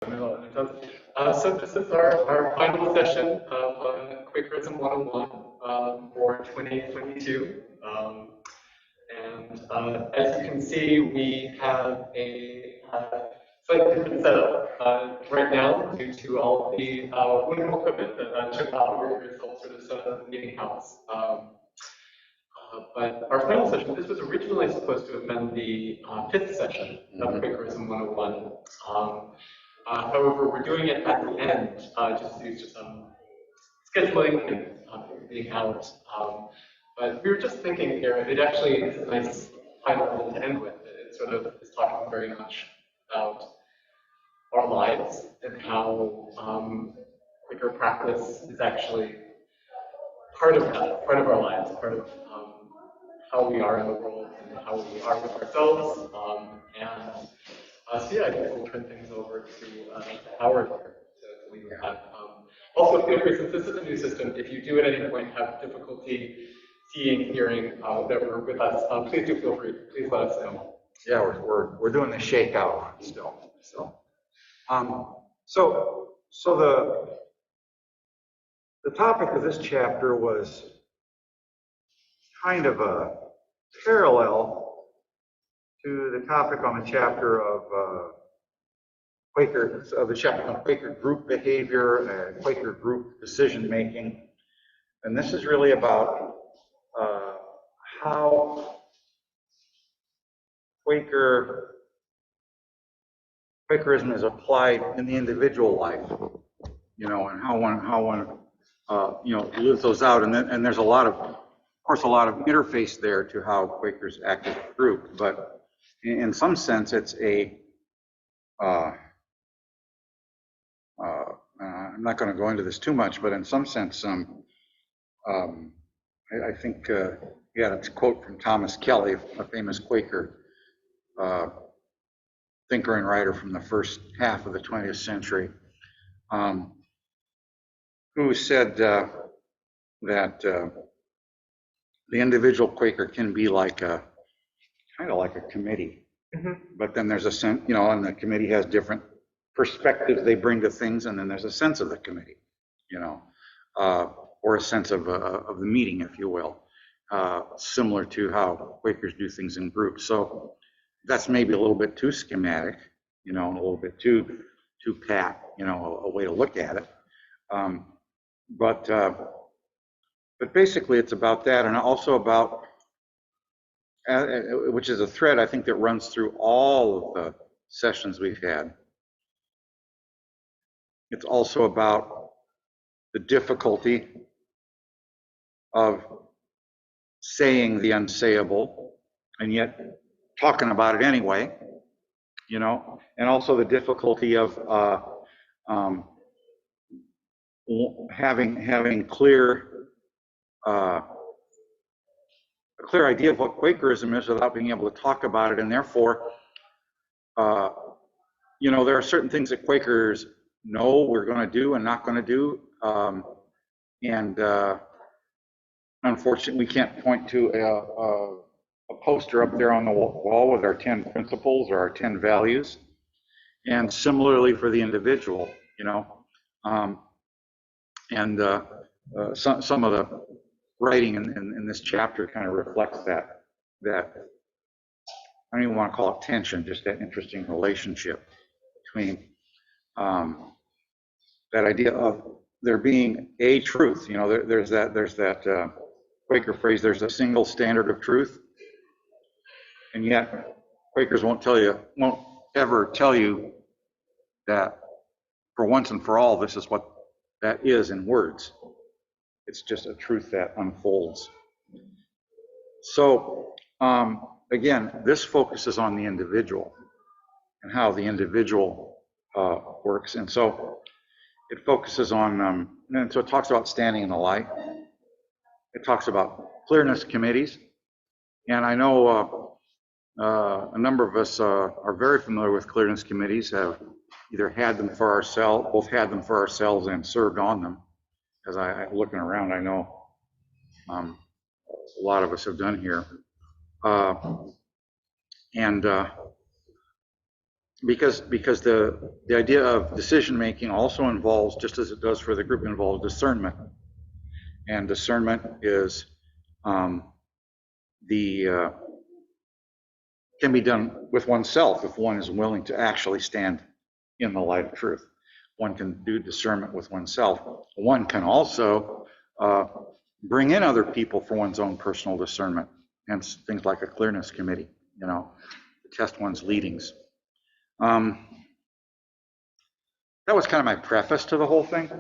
So this is our final session of Quakerism 101 for 2022. As you can see, we have a slightly different setup right now due to all the wonderful equipment that took out over sort of set up the meeting house. But our final session, this was originally supposed to have been the fifth session of Quakerism 101. However, we're doing it at the end, just due to some scheduling and being out. But we were just thinking here, it actually is a nice final to end with. It sort of is talking very much about our lives and how Quaker practice is actually part of that, part of our lives, part of how we are in the world and how we are with ourselves. So yeah, I guess we'll turn things over to Howard here to lead that. Also, feel free, since this is a new system, if you do at any point have difficulty seeing, hearing that we're with us, please do feel free. Please let us know. Yeah, we're doing the shakeout still. So the topic of this chapter was kind of a parallel to the topic on the chapter of the chapter on Quaker group behavior and Quaker group decision making, and this is really about how Quakerism is applied in the individual life, and how one lives those out, and there's a lot of interface there to how Quakers act as a group, but in some sense it's a I'm not going to go into this too much, but in some sense, I think it's a quote from Thomas Kelly, a famous Quaker thinker and writer from the first half of the 20th century, who said that the individual Quaker can be like kind of like a committee, but then there's a sense, and the committee has different perspectives they bring to things, and then there's a sense of the committee, or a sense of the meeting, if you will, similar to how Quakers do things in groups. So that's maybe a little bit too schematic, a little bit too pat, a way to look at it. But basically it's about that, and also about, which is a thread I think that runs through all of the sessions we've had. It's also about the difficulty of saying the unsayable and yet talking about it anyway, and also the difficulty of having clear a clear idea of what Quakerism is without being able to talk about it, and therefore, there are certain things that Quakers know we're going to do and not going to do, and unfortunately, we can't point to a poster up there on the wall with our 10 principles or our 10 values. And similarly for the individual, some of the writing in this chapter kind of reflects that I don't even want to call it tension, just that interesting relationship between that idea of there being a truth. There's that Quaker phrase, there's a single standard of truth, and yet Quakers won't ever tell you that for once and for all this is what that is in words. It's just a truth that unfolds. So again, this focuses on the individual and how the individual works, and so it focuses on, and so it talks about standing in the light. It talks about clearness committees, and I know a number of us are very familiar with clearness committees, have either had them for ourselves, both had them for ourselves and served on them. As looking around, I know a lot of us have done here. because the idea of decision making also involves, just as it does for the group, involves discernment, and discernment is can be done with oneself if one is willing to actually stand in the light of truth. One can do discernment with oneself. One can also bring in other people for one's own personal discernment, hence things like a clearness committee, to test one's leadings. That was kind of my preface to the whole thing.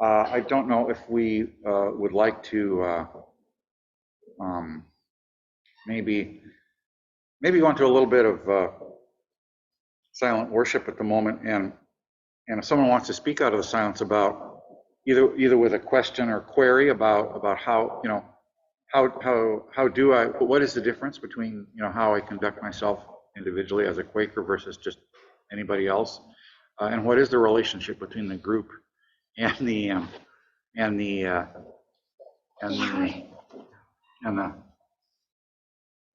I don't know if we would like to maybe go into a little bit of silent worship at the moment, and if someone wants to speak out of the silence about either with a question or query about how, what is the difference between, how I conduct myself individually as a Quaker versus just anybody else, and what is the relationship between the group and the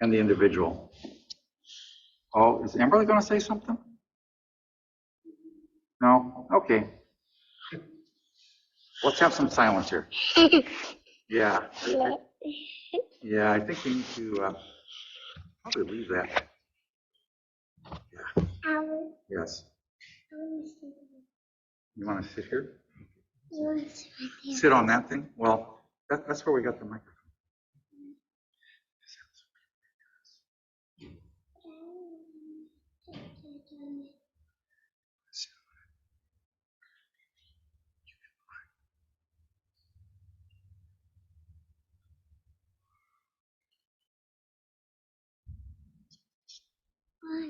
individual. Oh, is Amberly going to say something? No? Okay. Let's have some silence here. Yeah. Yeah, I think we need to probably leave that. Yeah. Yes. You want to sit here? Sit on that thing? Well, that's where we got the microphone. Why?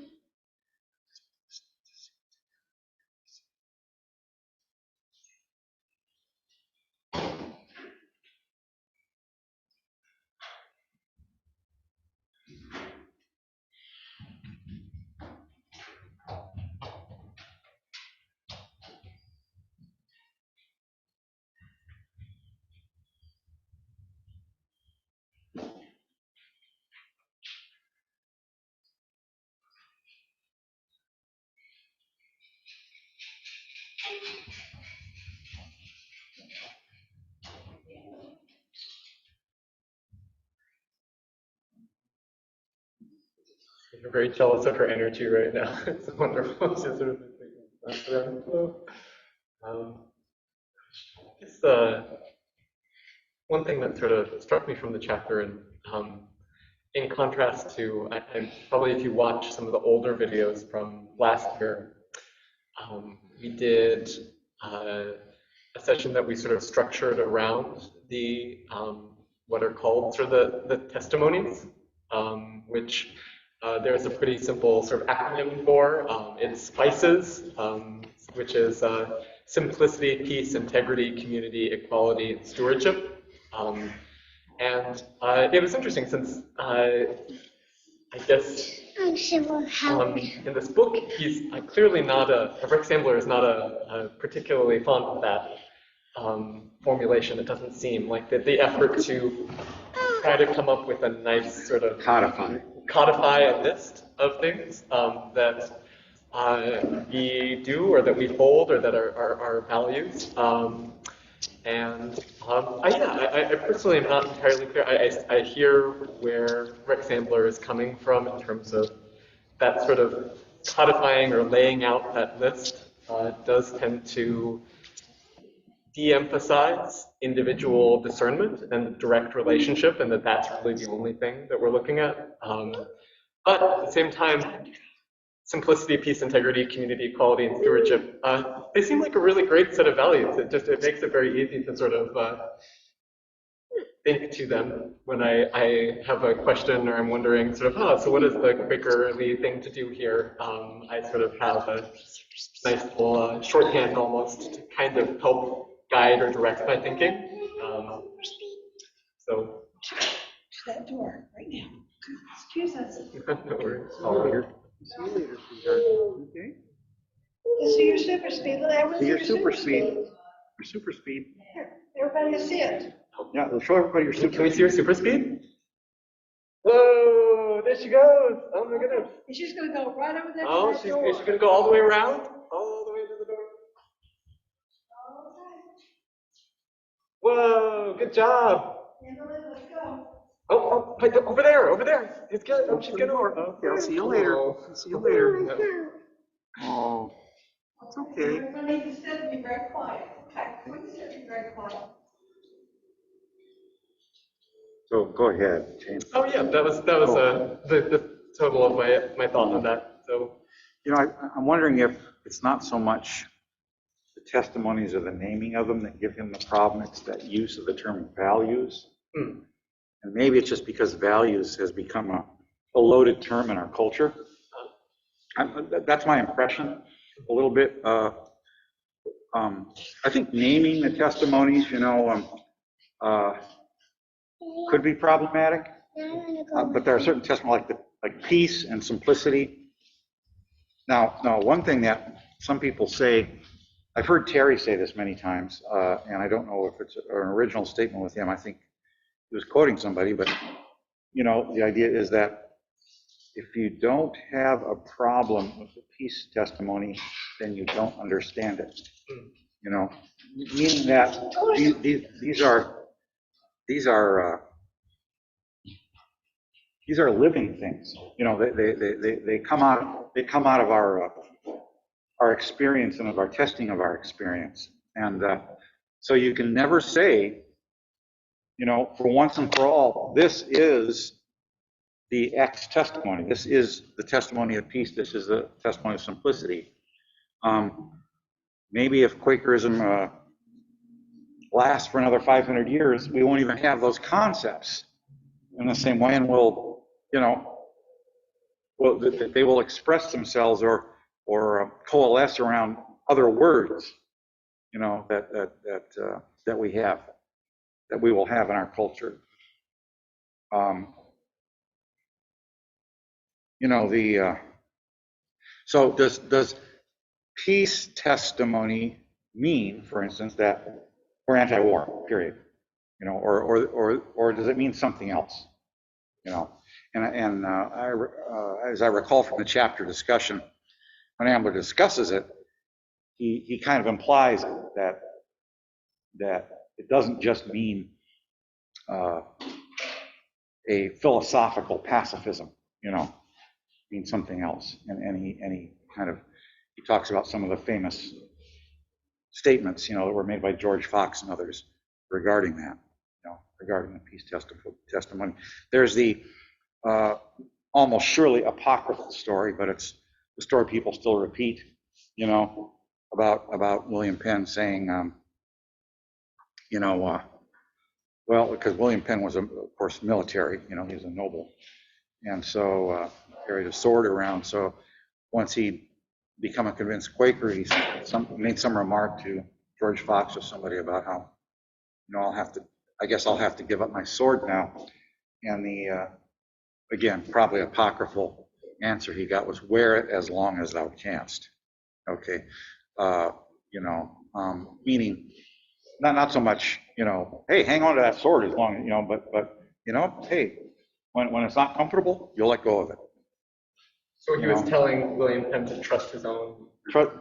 I'm very jealous of her energy right now. It's wonderful. She's sort of one thing that sort of struck me from the chapter, and in contrast to, probably if you watch some of the older videos from last year, we did a session that we sort of structured around the what are called sort of the testimonies, which there's a pretty simple sort of acronym for. It's SPICES, which is simplicity, peace, integrity, community, equality, and stewardship. And it was interesting since I guess in this book, he's clearly not Rick Sambler is not a particularly fond of that formulation. It doesn't seem like the effort to try to come up with a nice sort of codify a list of things that we do or that we hold or that are our values. I personally am not entirely clear. I hear where Rick Sambler is coming from in terms of that sort of codifying or laying out that list does tend to de-emphasize individual discernment and direct relationship, and that's really the only thing that we're looking at. But at the same time, simplicity, peace, integrity, community, equality, and stewardship, they seem like a really great set of values. It makes it very easy to sort of think to them when I have a question or I'm wondering sort of, so what is the Quakerly thing to do here? I sort of have a nice little shorthand almost to kind of help guide or direct my thinking. To that door right now. Excuse us. No worries. See you later, sweetheart. Okay. See your super speed. See your super speed. Your super speed. Here, everybody see it. Yeah, we'll show everybody your super speed. Can we see your super speed? Whoa, there there she goes. Oh my goodness. And she's gonna go right over there Oh, to that door. is she gonna go all the way around? All the way to the door. Whoa, good job. Let's go. Oh, wait, over there, over there. It's good. Oh, she's gonna. Okay, I'll see you later. I'll see you later. Oh, it's okay. Everybody needs to sit and be very quiet. Okay, please sit and be very quiet. So go ahead, James. Oh yeah, that was the total of my thoughts on that. So I'm wondering if it's not so much the testimonies or the naming of them that give him the problem, it's that use of the term values. And maybe it's just because values has become a loaded term in our culture. That's my impression a little bit. I think naming the testimonies, could be problematic. But there are certain testimonies like peace and simplicity. Now, one thing that some people say, I've heard Terry say this many times, and I don't know if it's an original statement with him. I think he was quoting somebody, but the idea is that if you don't have a problem with the peace testimony, then you don't understand it. Meaning that these are living things. They come out of our experience and of our testing of our experience. And so you can never say, for once and for all, this is the X testimony. This is the testimony of peace. This is the testimony of simplicity. Maybe if Quakerism lasts for another 500 years, we won't even have those concepts in the same way, and they will express themselves or coalesce around other words, that we have, that we will have in our culture. So does peace testimony mean, for instance, that we're anti-war, period? Or does it mean something else? And as I recall from the chapter discussion, when Ambler discusses it, he kind of implies that it doesn't just mean a philosophical pacifism, it means something else. And he talks about some of the famous statements, that were made by George Fox and others regarding that, regarding the peace testimony. There's the almost surely apocryphal story, but it's the story people still repeat, about William Penn saying, well, because William Penn was, of course, military, he was a noble, and so carried a sword around. So once he become a convinced Quaker, he made some remark to George Fox or somebody about how, I guess I'll have to give up my sword now. And the again, probably apocryphal answer he got was, wear it as long as thou canst. Okay. Meaning not so much, hey, hang on to that sword as long, but hey, when it's not comfortable, you'll let go of it. So he was telling William Penn to trust his own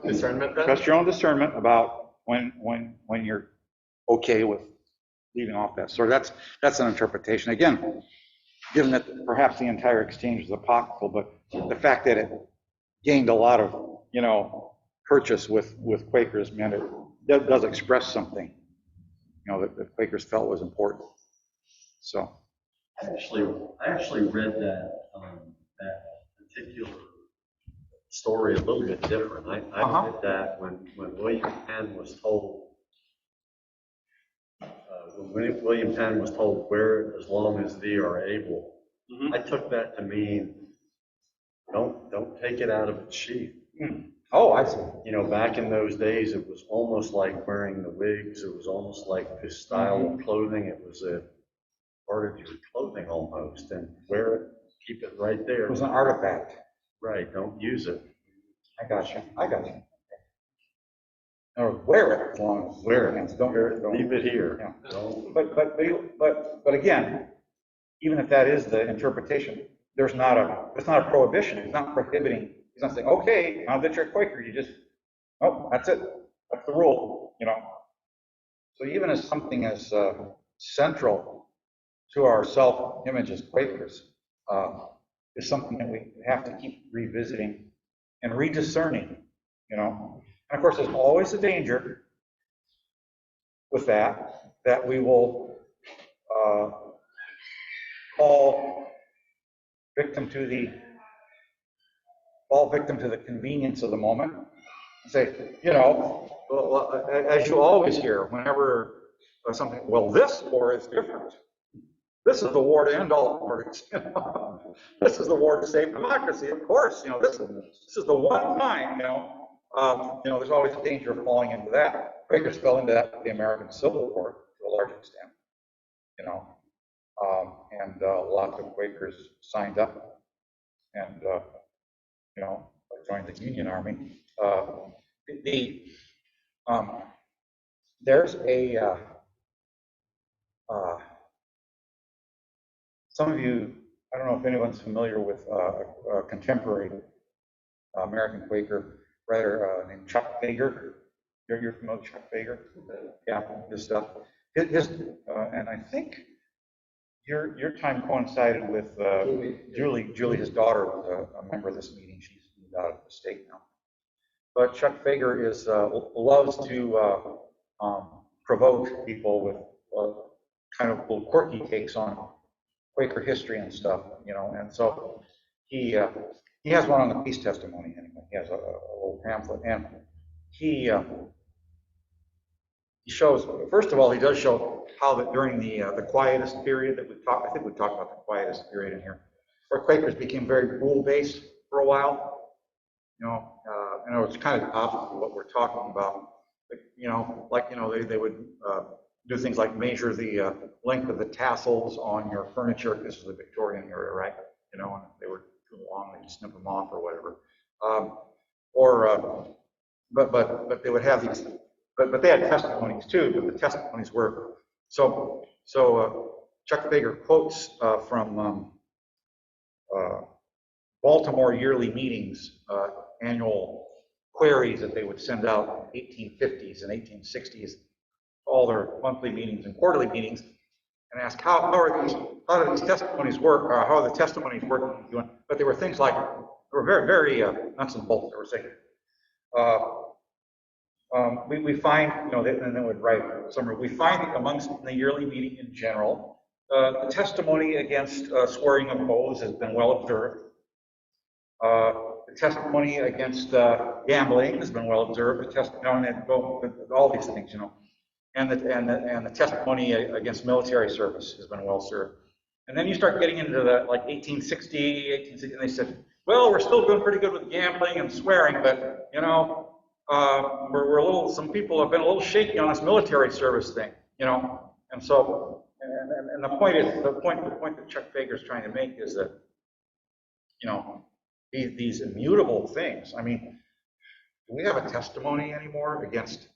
discernment then? Trust your own discernment about when you're okay with leaving off that sword. That's an interpretation. Again, given that perhaps the entire exchange was apocryphal, but the fact that it gained a lot of, purchase with Quakers meant it does express something, that the Quakers felt was important. So. I actually read that particular story a little bit different. I read that when William Penn was told, William Penn was told, wear it as long as thee are able. I took that to mean, don't take it out of its sheath. Oh, I see. Back in those days, it was almost like wearing the wigs. It was almost like this style of clothing. It was a part of your clothing almost, and wear it, keep it right there. It was an artifact. Right, don't use it. I got you. Or wear it as long as wear it. Don't leave it here. Yeah. But again, even if that is the interpretation, it's not a prohibition. It's not prohibiting. He's not saying, okay, now that you're a Quaker, you just, oh, that's it. That's the rule, you know. So even as something as central to our self-image as Quakers is something that we have to keep revisiting and rediscerning, you know. And of course, there's always a danger with that we will fall victim to the convenience of the moment. Say, you know, as you always hear, whenever something, well, this war is different. This is the war to end all wars. You know? This is the war to save democracy. Of course, you know, this is the one time. You know, there's always a danger of falling into that. Quakers fell into that with the American Civil War to a large extent. You know, and lots of Quakers signed up and you know, joined the Union Army. There's a some of you, I don't know if anyone's familiar with a contemporary American Quaker writer named Chuck Fager. You're familiar with Chuck Fager? Yeah, his stuff. And I think your time coincided with Julie, his daughter, was a member of this meeting. She's moved out of the state now. But Chuck Fager loves to provoke people with kind of little quirky takes on Quaker history and stuff, you know. And so he has one on the peace testimony anyway. He has a little pamphlet, and he shows, first of all, he does show how that during the quietist period that we've talked, I think we've talked about the quietist period in here, where Quakers became very rule-based for a while, you know, and it was kind of the opposite of what we're talking about. You know, like, you know, they would do things like measure the length of the tassels on your furniture. This is the Victorian era, right? You know, and if they were too long, they'd snip them off or whatever. But they would have these, but they had testimonies too. But the testimonies were so. Chuck Fager quotes from Baltimore yearly meetings, annual queries that they would send out in 1850s and 1860s, all their monthly meetings and quarterly meetings, and ask how do these testimonies work, or how are the testimonies working? But they were things like, they were very, very nuts and bolts. They were saying, we find, you know, and they would write summary. We find amongst the yearly meeting in general, the testimony against swearing of oaths has been well observed. The testimony against gambling has been well observed. The testimony, all these things, you know, and the testimony against military service has been well served. And then you start getting into the like 1860, and they said, well, we're still doing pretty good with gambling and swearing, but you know, we're a little. Some people have been a little shaky on this military service thing, you know. And so, and the point that Chuck Fager is trying to make is that, you know, these immutable things. I mean, do we have a testimony anymore against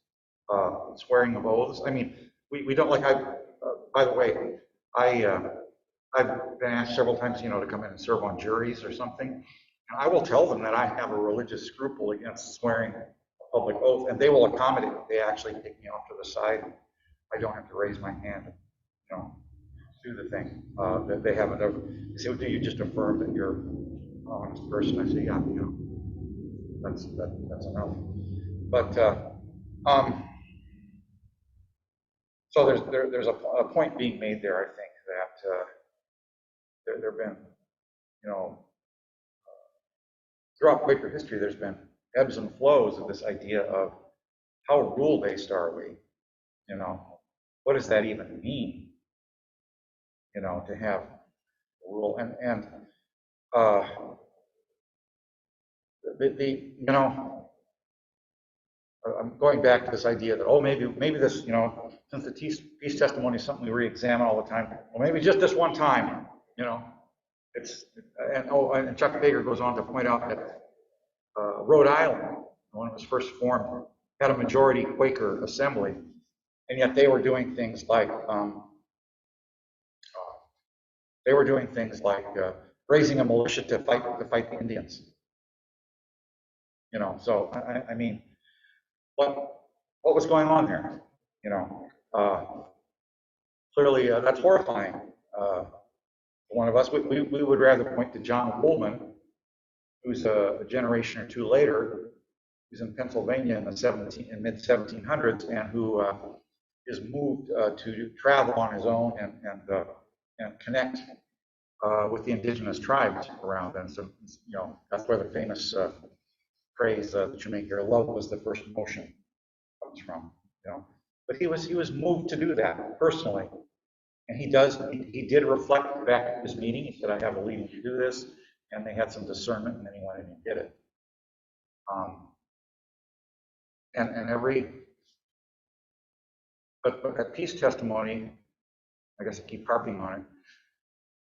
swearing of oaths? I mean, we don't, like, by the way, I've been asked several times, you know, to come in and serve on juries or something. And I will tell them that I have a religious scruple against swearing a public oath, and they will accommodate it. They actually take me off to the side. I don't have to raise my hand, you know, do the thing. That they haven't ever. They say, well, do you just affirm that you're an honest person? I say, yeah, you know, that's enough. But so there's a point being made there, I think, that there have been, you know, throughout Quaker history, there's been ebbs and flows of this idea of how rule-based are we? You know, what does that even mean? You know, to have a rule and you know, I'm going back to this idea that, oh, maybe this, you know, since the peace testimony is something we re-examine all the time, well, maybe just this one time, you know, and Chuck Fager goes on to point out that Rhode Island, when it was first formed, had a majority Quaker assembly, and yet they were doing things like raising a militia to fight the Indians. You know, so I mean, what was going on there? You know, clearly that's horrifying. One of us, we would rather point to John Woolman, who's a generation or two later, who's in Pennsylvania in the mid 1700s, and who is moved to travel on his own and connect with the indigenous tribes around. And so, you know, that's where the famous phrase that you may hear, "Love was the first emotion," comes from. You know, but he was moved to do that personally, and he did reflect back at this meeting. He said, "I have a leading to do this," and they had some discernment, and then he went in and did it. And but at peace testimony, I guess I keep harping on it.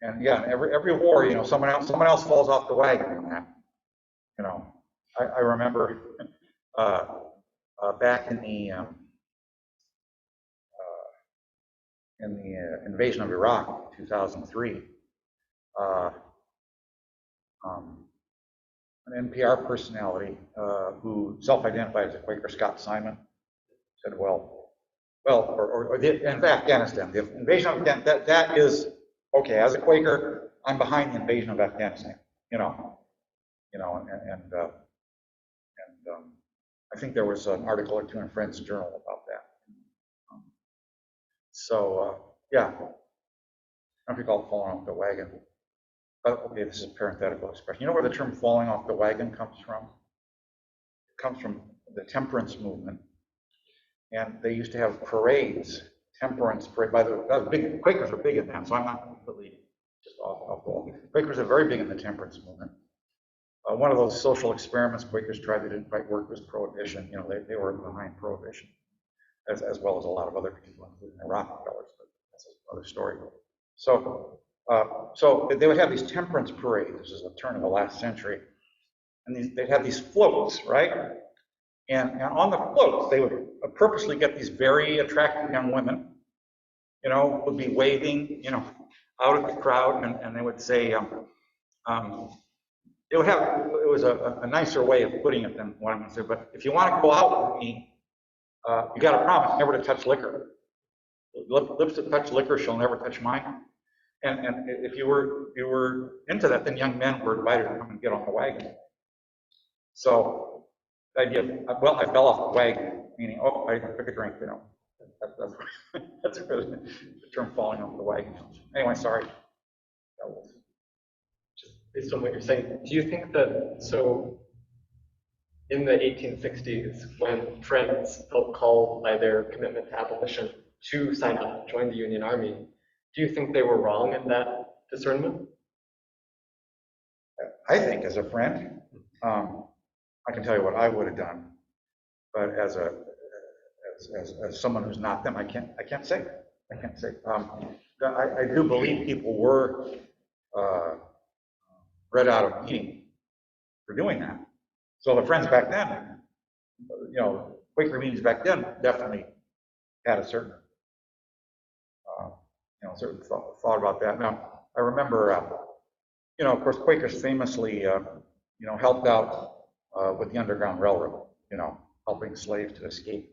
And yeah, every war, you know, someone else falls off the wagon on that. You know, I remember back in the invasion of Iraq in 2003, an NPR personality who self-identified as a Quaker, Scott Simon, said, in Afghanistan, the invasion of Afghanistan, that is, okay, as a Quaker, I'm behind the invasion of Afghanistan, you know, and I think there was an article or two in Friends Journal about that. Yeah, I don't know if you call it falling off the wagon. Okay, this is a parenthetical expression. You know where the term falling off the wagon comes from? It comes from the temperance movement. And they used to have parades, temperance parade. By the way, that was big. Quakers are big in that, so I'm not completely just off the wall. Quakers are very big in the temperance movement. One of those social experiments Quakers tried that didn't quite work was prohibition. You know, they were behind prohibition, as well as a lot of other people, including the Rockefellers, but that's another story. So they would have these temperance parades. This is the turn of the last century. And they'd have these floats, right? And on the floats, they would purposely get these very attractive young women, you know, would be waving, you know, out at the crowd, and they would say, it was a nicer way of putting it than what I'm going to say, but if you want to go out with me, you got to promise never to touch liquor. Lips that touch liquor shall never touch mine. And if you were into that, then young men were invited to come and get on the wagon. So the idea of, well, I fell off the wagon, meaning, oh, I took a drink, you know. That's where the term falling off the wagon comes from. Anyway, sorry. Just based on what you're saying, do you think that, so in the 1860s, when Friends felt called by their commitment to abolition to sign up, join the Union Army, do you think they were wrong in that discernment? I think as a friend, I can tell you what I would have done, but as someone who's not them, I can't say. I can't say. I do believe people were read out of meeting for doing that. So the Friends back then, you know, Quaker meetings back then definitely had a certain, you know, certain thought about that. Now, I remember, you know, of course, Quakers famously, you know, helped out with the Underground Railroad, you know, helping slaves to escape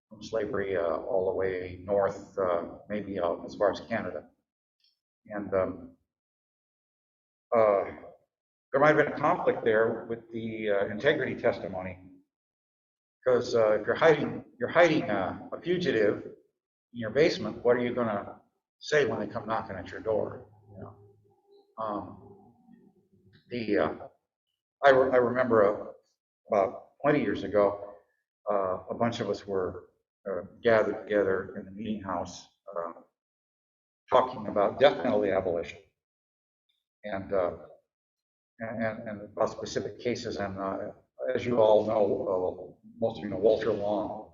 from slavery all the way north, maybe as far as Canada. And there might have been a conflict there with the integrity testimony, because if you're hiding a fugitive in your basement, what are you going to say when they come knocking at your door? You know? I remember about 20 years ago, a bunch of us were gathered together in the meeting house talking about death penalty abolition and about specific cases. And as you all know, most of you know Walter Long,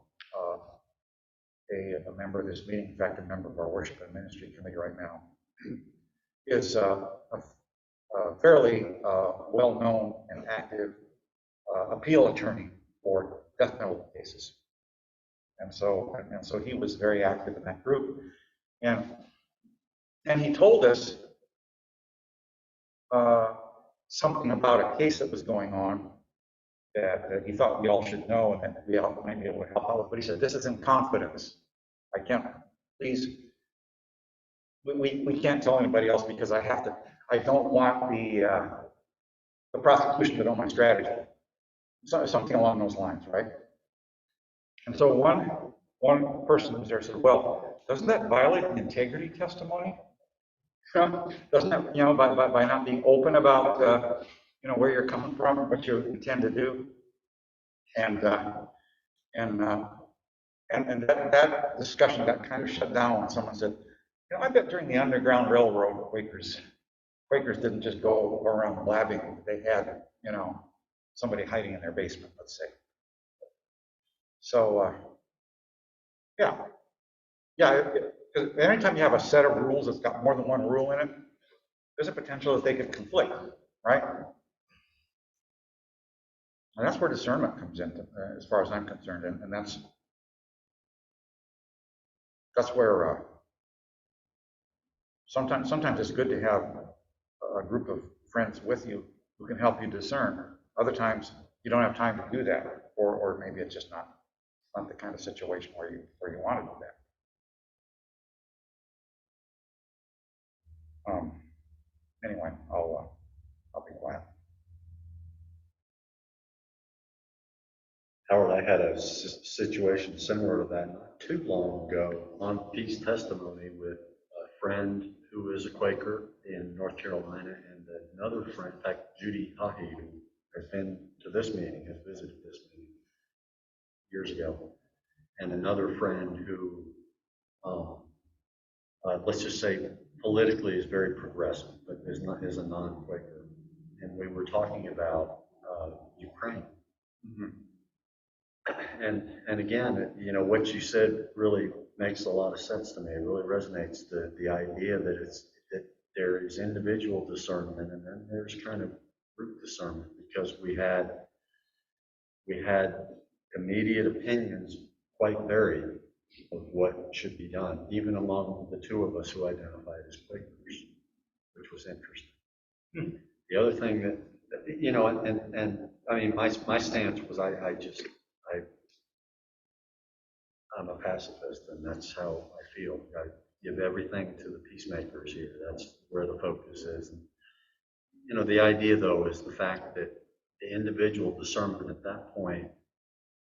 a member of this meeting, in fact, a member of our worship and ministry committee right now, is a fairly well-known and active appeal attorney for death penalty cases. And so he was very active in that group. And he told us something about a case that was going on that he thought we all should know and that we all might be able to help out with. But he said, this is in confidence. I can't, please, we can't tell anybody else because I don't want the prosecution to know my strategy. So, something along those lines, right? And so one person who was there said, well, doesn't that violate the integrity testimony? Doesn't that, by not being open about, where you're coming from, what you intend to do? And that discussion got kind of shut down when someone said, I bet during the Underground Railroad, Quakers didn't just go around blabbing. They had, somebody hiding in their basement, let's say. So, yeah. Because anytime you have a set of rules that's got more than one rule in it, there's a potential that they could conflict, right? And that's where discernment comes in, as far as I'm concerned, and that's where sometimes it's good to have a group of friends with you who can help you discern. Other times you don't have time to do that, or maybe it's just not the kind of situation where you want to do that. Anyway, I'll be quiet. Howard, I had a situation similar to that not too long ago on peace testimony with a friend who is a Quaker in North Carolina and another friend, in fact, Judy Hahi, who has been to this meeting, has visited this meeting years ago, and another friend who, let's just say, politically is very progressive, but is a non-Quaker. And we were talking about Ukraine. Mm-hmm. And again, what you said really makes a lot of sense to me. It really resonates, the idea that there is individual discernment and then there's kind of group discernment, because we had immediate opinions quite varied of what should be done, even among the two of us who identified as Quakers, which was interesting. The other thing that, and I mean, my stance was I'm a pacifist, and that's how I feel. I give everything to the peacemakers here. That's where the focus is. And, the idea, though, is the fact that the individual discernment at that point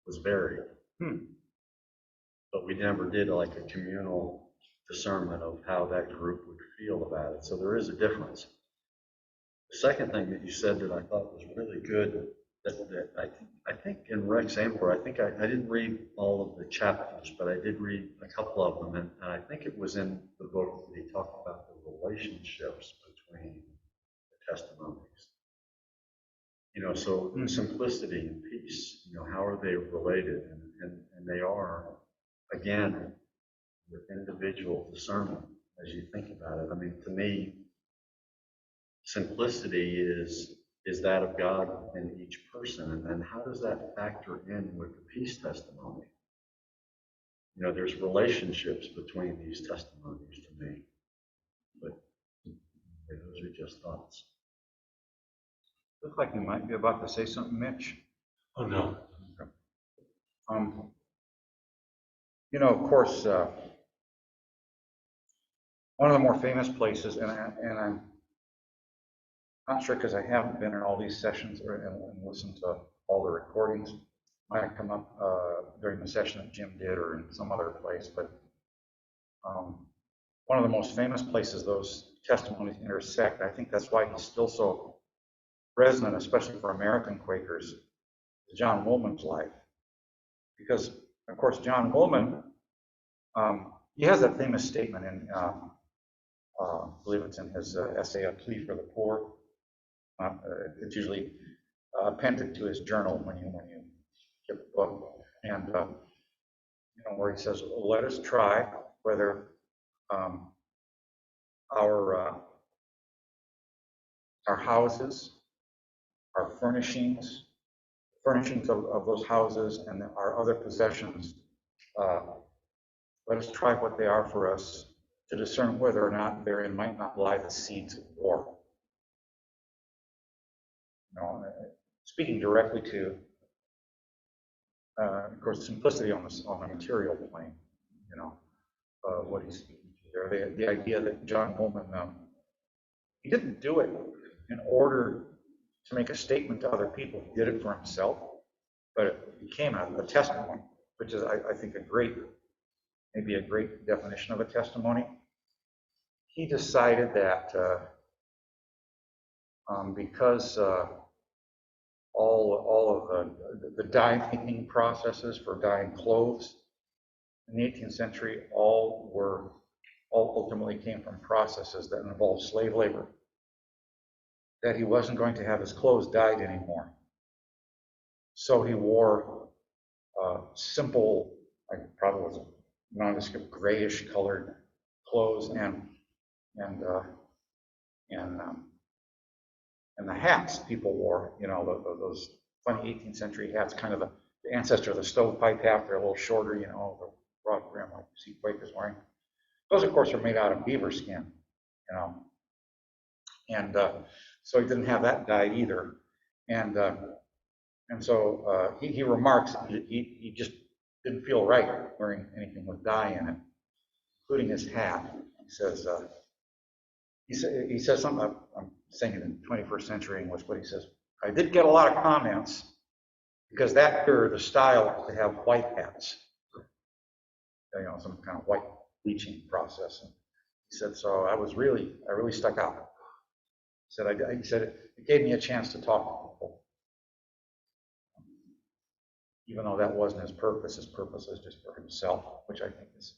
was varied. But we never did like a communal discernment of how that group would feel about it. So there is a difference. The second thing that you said that I thought was really good, that I think in Rex Amber, I think I didn't read all of the chapters, but I did read a couple of them, and I think it was in the book that he talked about the relationships between the testimonies. So simplicity and peace, how are they related? And they are, again, with individual discernment as you think about it. I mean, to me, simplicity is that of God in each person. And then how does that factor in with the peace testimony? There's relationships between these testimonies to me. But those are just thoughts. Look like you might be about to say something, Mitch. Oh, no. Okay. Of course, one of the more famous places, and I'm not sure because I haven't been in all these sessions and listened to all the recordings. Might have come up during the session that Jim did or in some other place, but one of the most famous places those testimonies intersect, I think that's why he's still so resonant, especially for American Quakers, is John Woolman's life. Because, of course, John Woolman, he has that famous statement in, I believe it's in his essay, A Plea for the Poor. It's usually appended to his journal when you get the book, and where he says, "Let us try whether our houses, our furnishings of those houses, and our other possessions, let us try what they are for us to discern whether or not therein might not lie the seeds of war." speaking directly to, of course, simplicity on the material plane, what he's speaking to there. The idea that John Holman, he didn't do it in order to make a statement to other people. He did it for himself, but it became a testimony, which is, I think, maybe a great definition of a testimony. He decided that because all of the dye making processes for dyeing clothes in the 18th century all ultimately came from processes that involved slave labor, that he wasn't going to have his clothes dyed anymore. So he wore simple, like probably was nondescript grayish colored clothes and the hats people wore, those funny 18th century hats, kind of the ancestor of the stovepipe hat. They're a little shorter, the broad brim like you see Quakers wearing. Those, of course, are made out of beaver skin, and so he didn't have that dyed either. And so he remarks he just didn't feel right wearing anything with dye in it, including his hat. He says something, I'm saying it in 21st century English, but he says, I did get a lot of comments because that year the style was to have white hats, some kind of white bleaching process. And he said, so I really stuck out. He said it gave me a chance to talk to people, even though that wasn't his purpose. His purpose is just for himself, which I think is,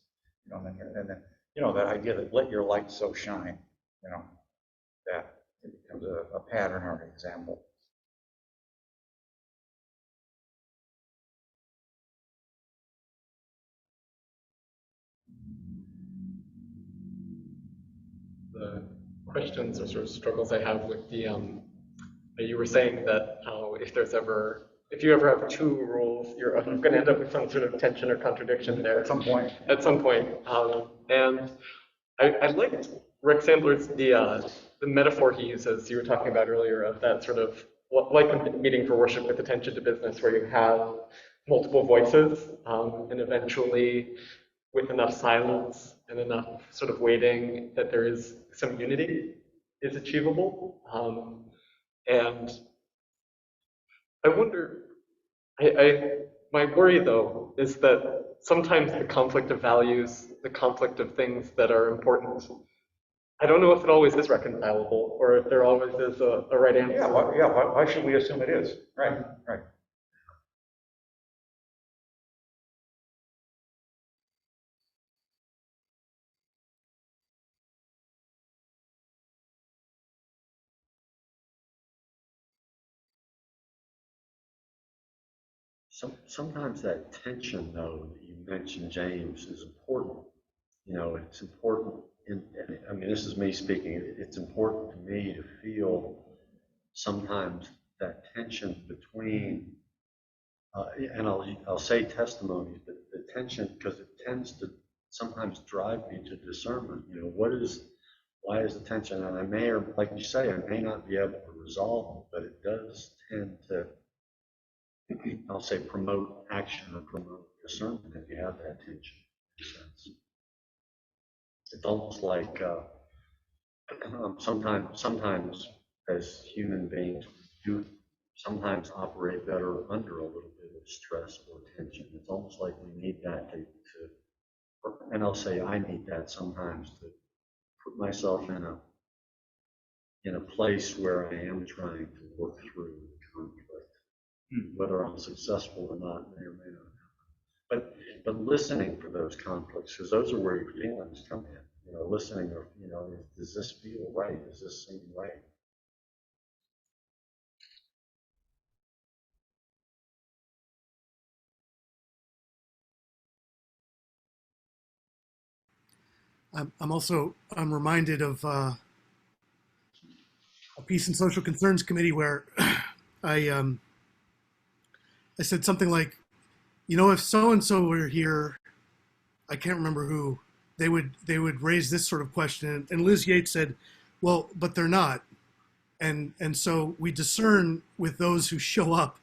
and then that idea that let your light so shine, that it becomes a pattern or an example. The questions or sort of struggles I have with the, you were saying that if you ever have two rules, you're going to end up with some sort of tension or contradiction there. At some point. And I liked Rick Sandler's, the metaphor he uses, you were talking about earlier, of that sort of, like a meeting for worship with attention to business, where you have multiple voices, and eventually, with enough silence and enough sort of waiting, that there is some unity is achievable. And I wonder, my worry though is that sometimes the conflict of values, the conflict of things that are important, I don't know if it always is reconcilable or if there always is a right answer. Yeah, why should we assume it is? Right. Sometimes that tension, though, that you mentioned, James, is important. It's important. This is me speaking. It's important to me to feel sometimes that tension between, and I'll say testimonies, but the tension, because it tends to sometimes drive me to discernment. Why is the tension? And I may, or like you say, I may not be able to resolve it, but it does tend to, I'll say, promote action or promote discernment if you have that tension. In a sense. It's almost like sometimes as human beings, we do sometimes operate better under a little bit of stress or tension. It's almost like we need that to and I'll say I need that sometimes to put myself in a place where I am trying to work through the conflict. Whether I'm successful or not may or may not happen. But listening for those conflicts, because those are where your feelings come in. Listening, does this feel right? Does this seem right? I'm reminded of a Peace and Social Concerns Committee where I said something like, if so-and-so were here, I can't remember who, they would raise this sort of question. And Liz Yates said, well, but they're not. and so we discern with those who show up.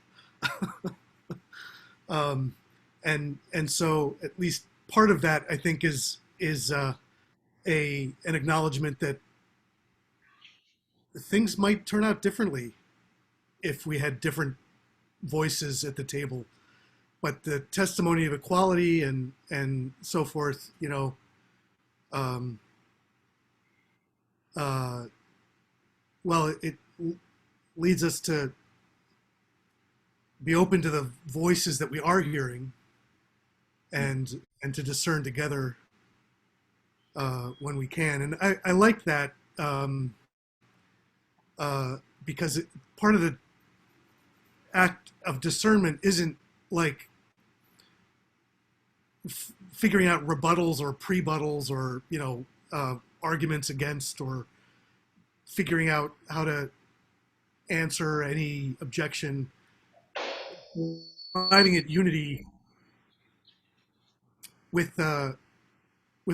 And so at least part of that, I think, is an acknowledgement that things might turn out differently if we had different voices at the table. But the testimony of equality and so forth, um, well, it leads us to be open to the voices that we are hearing, and to discern together when we can. And I like that because part of the act of discernment isn't like figuring out rebuttals or prebuttals or arguments against, or figuring out how to answer any objection. Arriving at unity with the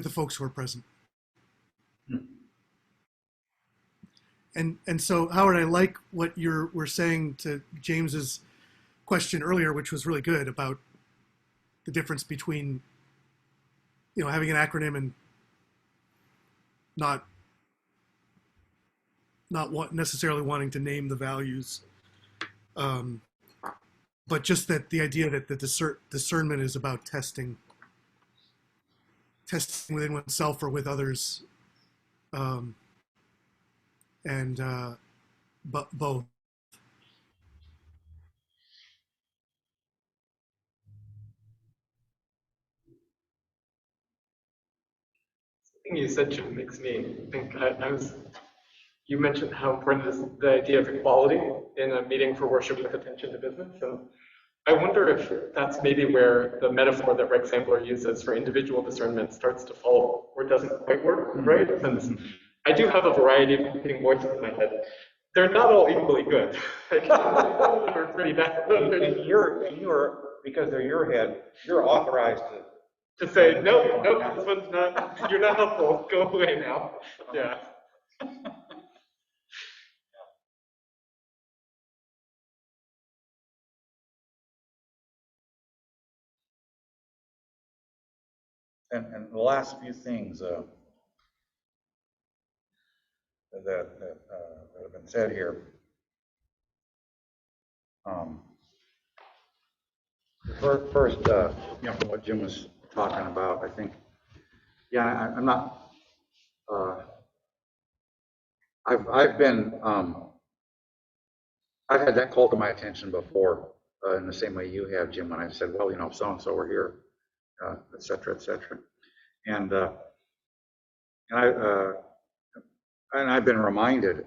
folks who are present. And so, Howard, I like what you were saying to James's question earlier, which was really good, about the difference between having an acronym and not necessarily wanting to name the values, but just that the idea that the discernment is about testing within oneself or with others, and but both. Something you said, Jim, makes me think. You mentioned how important is the idea of equality in a meeting for worship with attention to business. And I wonder if that's maybe where the metaphor that Rex Ambler uses for individual discernment starts to fall, or doesn't quite work, right? Since I do have a variety of competing voices in my head. They're not all equally good. They're pretty bad. And you're, because they're your head, you're authorized to say, no, this one's not, you're not helpful, go away now. Yeah. And the last few things that have been said here. First, from what Jim was talking about, I think, I'm not. I've been. I've had that called to my attention before, in the same way you have, Jim, when I said, well, so and so were here, et cetera, et cetera, and I've been reminded,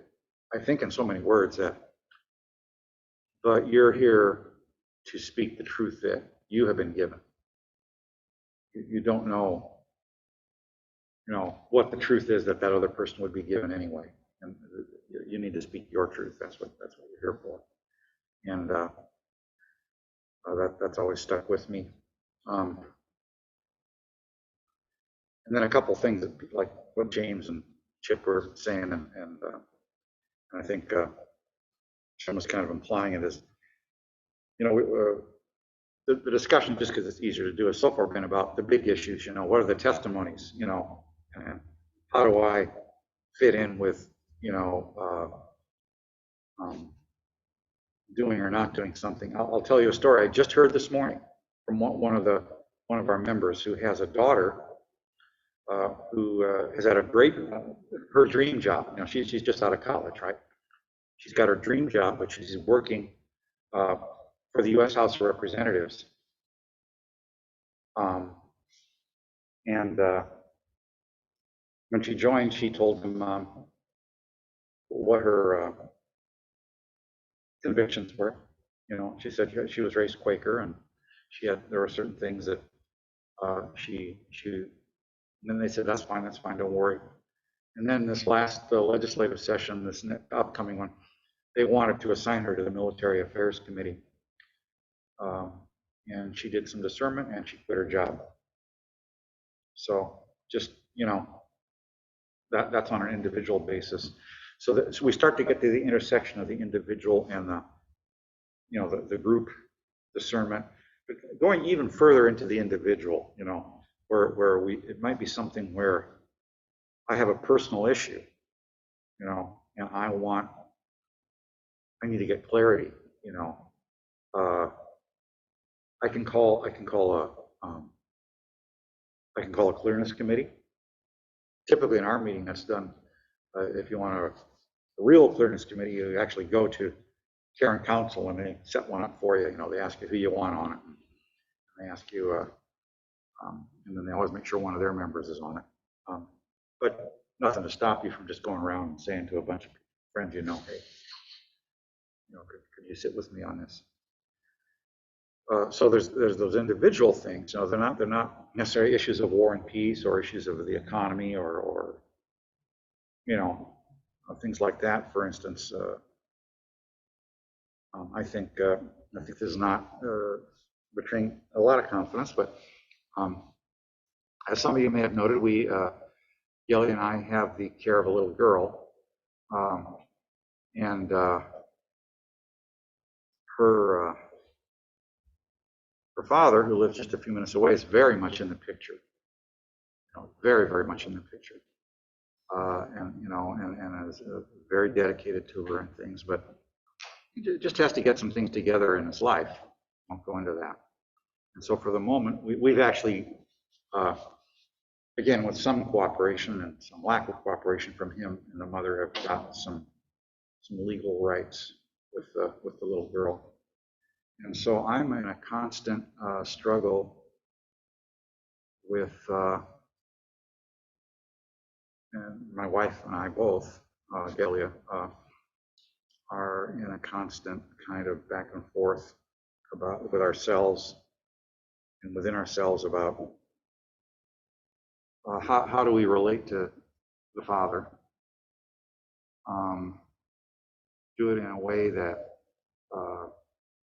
I think, in so many words, that, but you're here to speak the truth that you have been given. You don't know, what the truth is that other person would be given anyway, and you need to speak your truth. That's what you're here for, and that's always stuck with me. And then a couple things that, like what James and Chip were saying, and I think Jim was kind of implying it, is, the discussion, just because it's easier to do, has so far been about the big issues. What are the testimonies? And how do I fit in with, doing or not doing something? I'll tell you a story I just heard this morning from one of our members who has a daughter who has had her dream job. She's just out of college, right? She's got her dream job, but she's working for the U.S. House of Representatives. And when she joined, she told them what her convictions were. She said she was raised Quaker, and there were certain things that she. And then they said, that's fine, don't worry. And then this last legislative session, this upcoming one, they wanted to assign her to the Military Affairs Committee. And she did some discernment, and she quit her job. So just, that's on an individual basis. so we start to get to the intersection of the individual and the, you know, the group discernment, but going even further into the individual, you know, where it might be something where I have a personal issue, you know, and I need to get clarity, you know. I can call a clearness committee. Typically in our meeting, that's done. If you want a real clearness committee, you actually go to care and council and they set one up for you. You know, they ask you who you want on it. And they ask you, and then they always make sure one of their members is on it. But nothing to stop you from just going around and saying to a bunch of friends, you know, hey, you know, could you sit with me on this? So there's those individual things. You know, they're not necessarily issues of war and peace or issues of the economy or you know, things like that. For instance, I think this is not betraying a lot of confidence, but as some of you may have noted, Yelly and I have the care of a little girl, and her father, who lives just a few minutes away, is very much in the picture. You know, very, very much in the picture, and you know, and is very dedicated to her and things. But he just has to get some things together in his life. I won't go into that. And so for the moment, we've actually, again, with some cooperation and some lack of cooperation from him and the mother, have gotten some legal rights with the little girl. And so I'm in a constant struggle with, and my wife and I both, Delia, are in a constant kind of back and forth with ourselves and within ourselves about how do we relate to the Father. Do it in a way that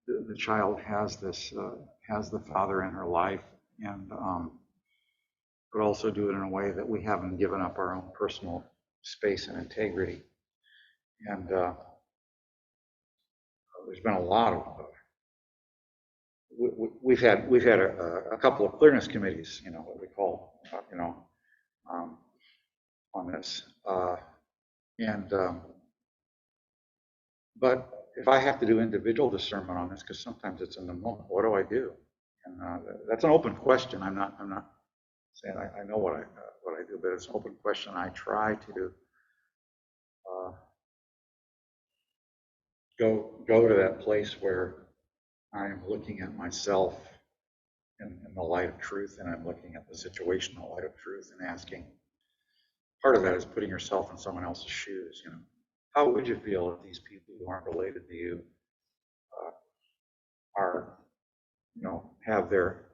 the child has the Father in her life, and but also do it in a way that we haven't given up our own personal space and integrity. And there's been a lot of we've had a couple of clearness committees, you know, what we call, you know, on this, but if I have to do individual discernment on this, because sometimes it's in the moment, what do I do? And that's an open question. I'm not saying I know what I do, but it's an open question. I try to go to that place where I'm looking at myself in the light of truth, and I'm looking at the situation in the light of truth, and asking. Part of that is putting yourself in someone else's shoes. You know, how would you feel if these people who aren't related to you are, you know, have their,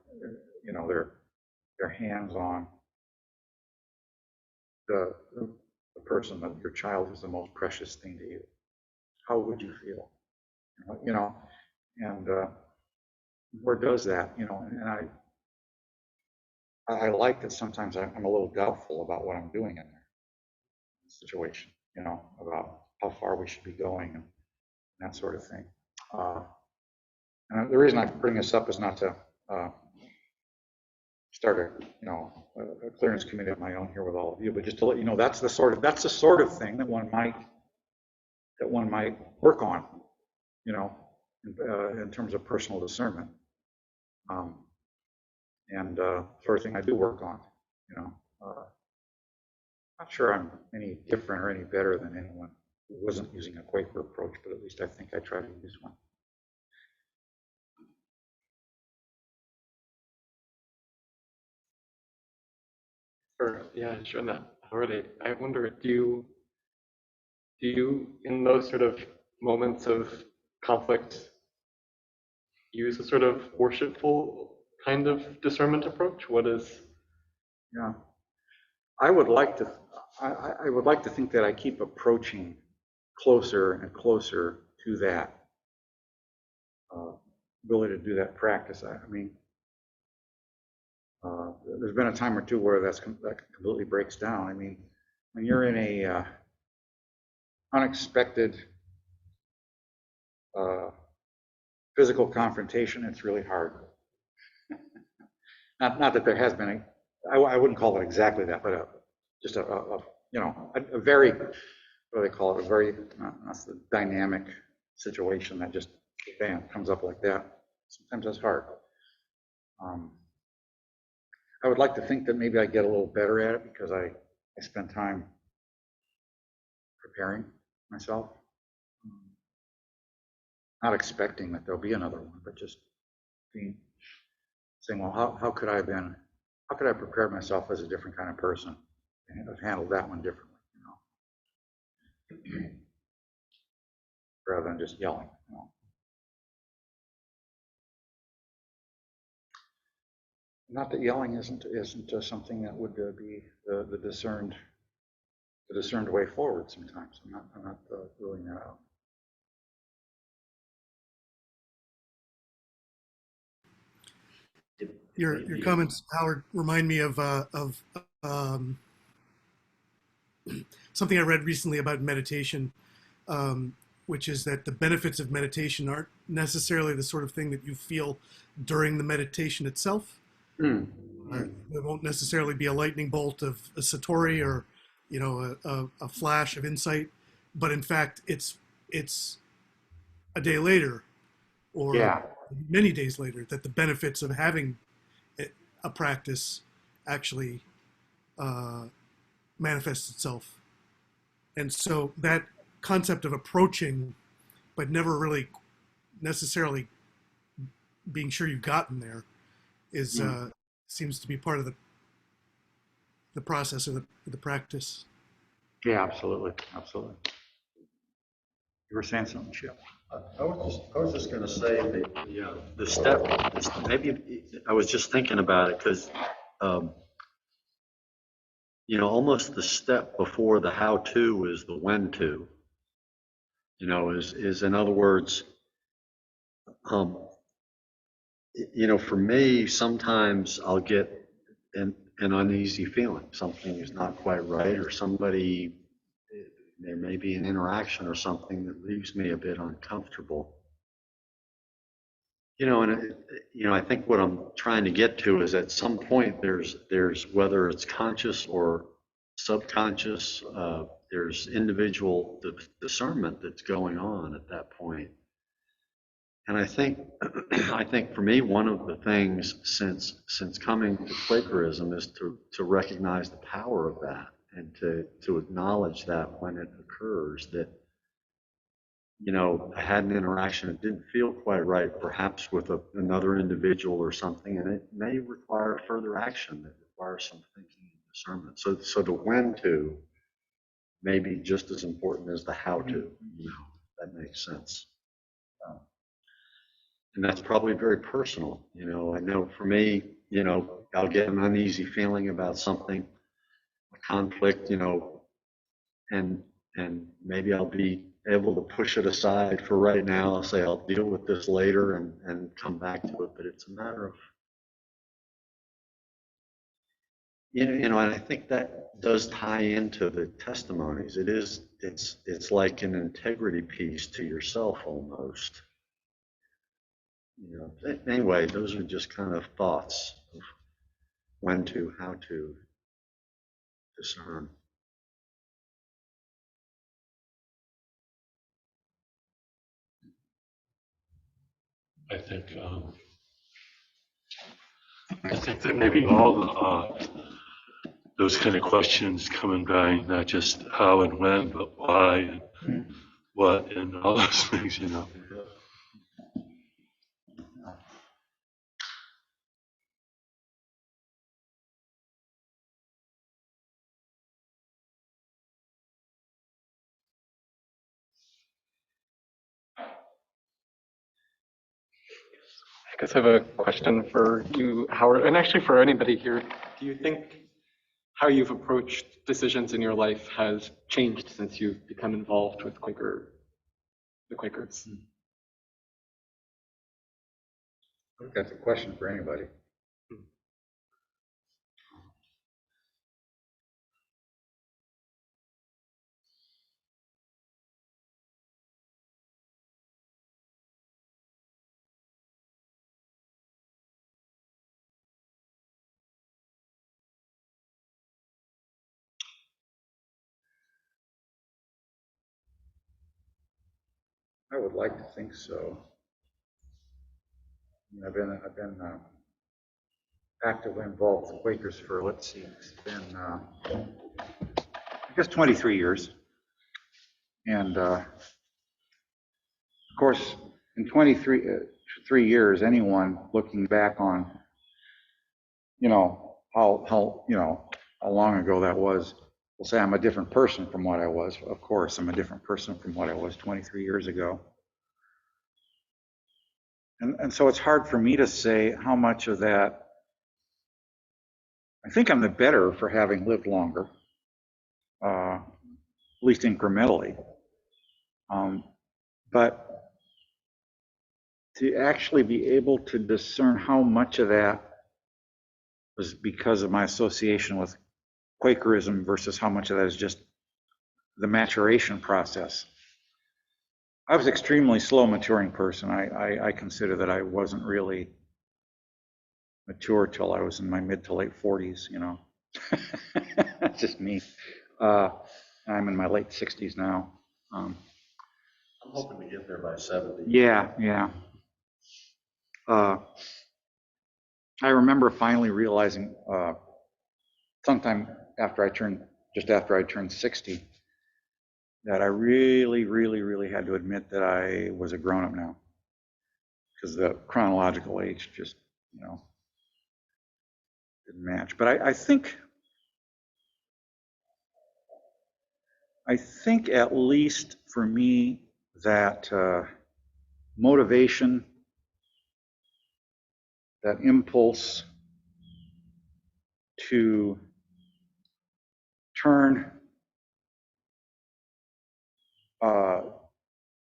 you know, their hands on the person, that your child is the most precious thing to you? How would you feel? You know, and where does that, you know, and I like that sometimes I'm a little doubtful about what I'm doing in there situation, you know, about how far we should be going and that sort of thing. And the reason I bring this up is not to start a clearance committee of my own here with all of you, but just to let you know that's the sort of thing that one might work on, you know, in terms of personal discernment, and sort of thing I do work on, you know. Not sure I'm any different or any better than anyone who wasn't using a Quaker approach, but at least I think I try to use one. Sure. Yeah, sure. That already. I wonder, do you in those sort of moments of conflict use a sort of worshipful kind of discernment approach? What is? Yeah, I would like to think that I keep approaching closer and closer to that ability to do that practice. I mean, there's been a time or two where that completely breaks down. I mean, when you're in unexpected physical confrontation, it's really hard. Not that there has been I wouldn't call it exactly that, but just a very, what do they call it, a very, that's the dynamic situation that just, bam, comes up like that. Sometimes that's hard. I would like to think that maybe I get a little better at it because I spend time preparing myself. Not expecting that there'll be another one, but just saying, well, how could I have prepared myself as a different kind of person and have handled that one differently, rather than just yelling. Not that yelling isn't something that would be the discerned way forward. Sometimes I'm not ruling that out. Your comments, Howard, remind me of something I read recently about meditation, which is that the benefits of meditation aren't necessarily the sort of thing that you feel during the meditation itself. It won't necessarily be a lightning bolt of a satori or, a flash of insight, but in fact, it's a day later or many days later that the benefits of having a practice actually manifests itself. And so that concept of approaching, but never really necessarily being sure you've gotten there, is seems to be part of the process of the practice. Yeah, absolutely. You were saying something, Chip? I was just going to say the step. Maybe I was just thinking about it because, almost the step before the how-to is the when-to. Is in other words, for me, sometimes I'll get an uneasy feeling. Something is not quite right, or there may be an interaction or something that leaves me a bit uncomfortable. I think what I'm trying to get to is at some point there's whether it's conscious or subconscious, there's individual discernment that's going on at that point. And I think for me, one of the things since coming to Quakerism is to recognize the power of that and to acknowledge that when it occurs that I had an interaction that didn't feel quite right, perhaps with another individual or something, and it may require further action that requires some thinking and discernment. So the when to may be just as important as the how to. That makes sense. And that's probably very personal. I know for me, I'll get an uneasy feeling about something, a conflict, and maybe I'll be able to push it aside for right now. I'll say I'll deal with this later and come back to it. But it's a matter of, and I think that does tie into the testimonies. It's like an integrity piece to yourself almost. Anyway, those are just kind of thoughts of when to, how to discern. I think that maybe all those kind of questions coming by, not just how and when, but why and what and all those things, I guess I have a question for you, Howard, and actually for anybody here. Do you think how you've approached decisions in your life has changed since you've become involved with the Quakers? I think that's a question for anybody. I would like to think so. I've been actively involved with Quakers for, let's see, it's been, I guess 23 years. And of course, in 3 years, anyone looking back on, how long ago that was, will say I'm a different person from what I was. Of course, I'm a different person from what I was 23 years ago. And so it's hard for me to say how much of that. I think I'm the better for having lived longer, at least incrementally. But to actually be able to discern how much of that was because of my association with Quakerism versus how much of that is just the maturation process. I was an extremely slow maturing person. I consider that I wasn't really mature till I was in my mid to late 40s, That's just me. I'm in my late 60s now. I'm hoping to get there by 70. Yeah. I remember finally realizing sometime just after I turned 60, that I really, really, really had to admit that I was a grown-up now, because the chronological age just, didn't match. But I think at least for me that motivation, that impulse to turn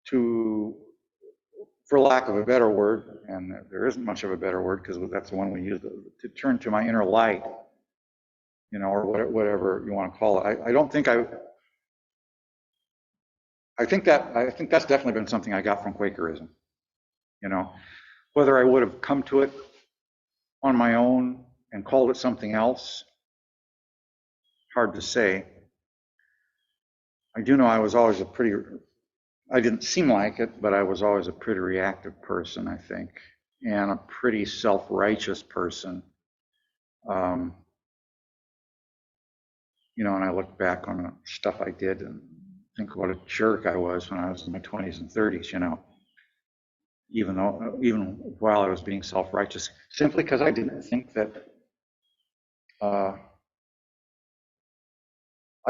to, for lack of a better word, and there isn't much of a better word because that's the one we use, to turn to my inner light, or whatever you want to call it. I don't think I think that's definitely been something I got from Quakerism. Whether I would have come to it on my own and called it something else, hard to say. I do know I was always I didn't seem like it, but I was always a pretty reactive person, I think, and a pretty self-righteous person. And I look back on the stuff I did and think what a jerk I was when I was in my 20s and 30s, even while I was being self-righteous, simply because I didn't think that I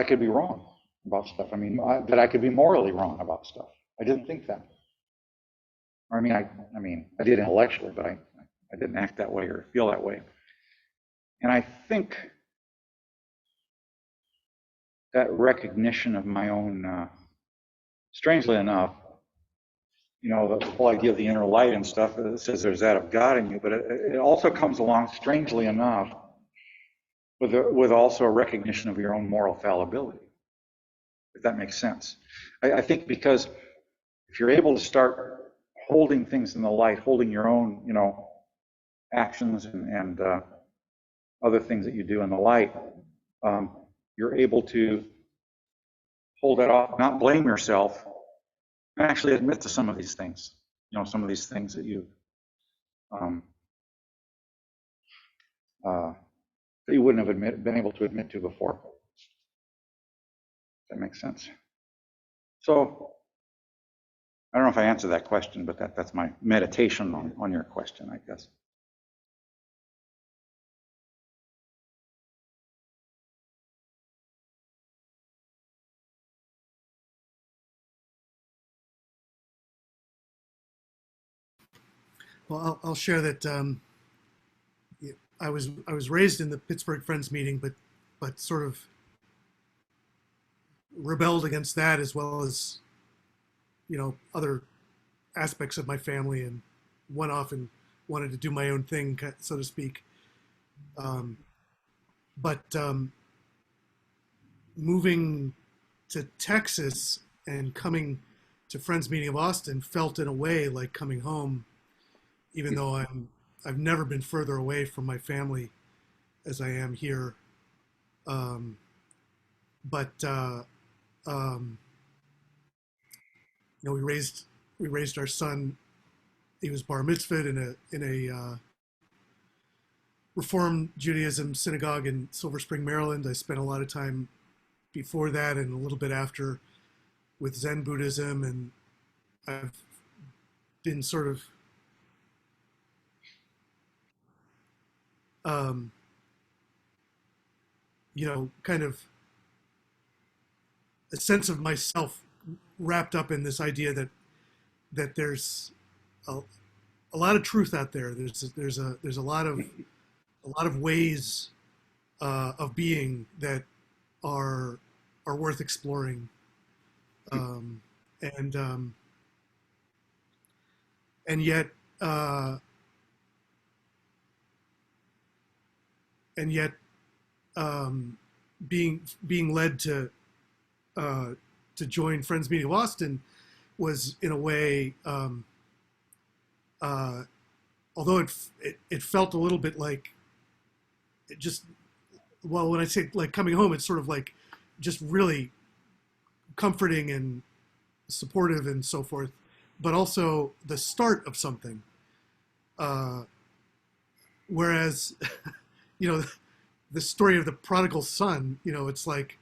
could be wrong about stuff. That I could be morally wrong about stuff. I didn't think that. I did intellectually, but I didn't act that way or feel that way. And I think that recognition of my own, strangely enough, the whole idea of the inner light and stuff, it says there's that of God in you, but it also comes along, strangely enough, with also a recognition of your own moral fallibility, if that makes sense. I think because if you're able to start holding things in the light, holding your own, actions and other things that you do in the light, you're able to hold that off, not blame yourself, and actually admit to some of these things, some of these things that you that you wouldn't have been able to admit to before. That makes sense. So I don't know if I answered that question, but that's my meditation on your question, I guess. Well, I'll share that I was raised in the Pittsburgh Friends meeting, but sort of rebelled against that, as well as other aspects of my family, and went off and wanted to do my own thing, so to speak. But moving to Texas and coming to Friends Meeting of Austin felt in a way like coming home, even though I've never been further away from my family as I am here. But we raised we raised our son. He was bar mitzvahed in a Reform Judaism synagogue in Silver Spring, Maryland. I spent a lot of time before that and a little bit after with Zen Buddhism, and I've been sort of kind of a sense of myself wrapped up in this idea that there's a lot of truth out there. There's a lot of ways of being that are worth exploring, and yet being led to join Friends Meeting of Austin was in a way, although it felt a little bit like it just, well, when I say like coming home, it's sort of like just really comforting and supportive and so forth, but also the start of something. Whereas, the story of the prodigal son, it's like,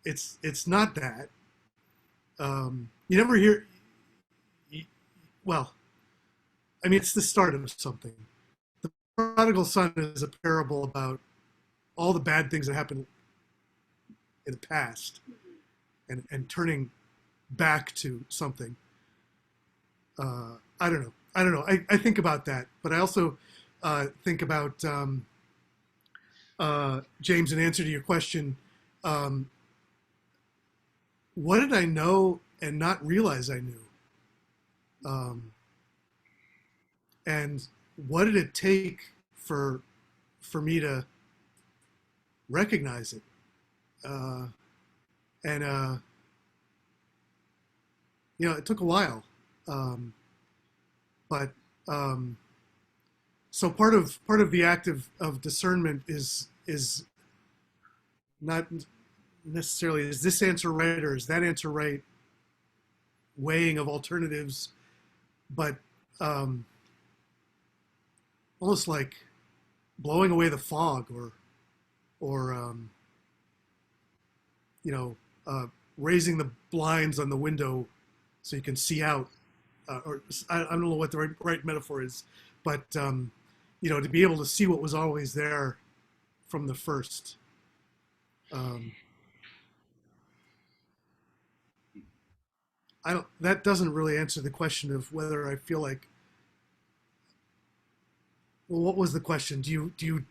it's not that. You never hear, well, I mean, it's the start of something. The prodigal son is a parable about all the bad things that happened in the past and turning back to something. I don't know. I think about that, but I also think about, James, in answer to your question, what did I know and not realize I knew? And what did it take for me to recognize it? It took a while. But so part of the act of discernment is not necessarily, is this answer right or is that answer right, weighing of alternatives, but almost like blowing away the fog or raising the blinds on the window so you can see out, or I don't know what the right metaphor is, but to be able to see what was always there from the first. That doesn't really answer the question of whether I feel like, well, what was the question? Do you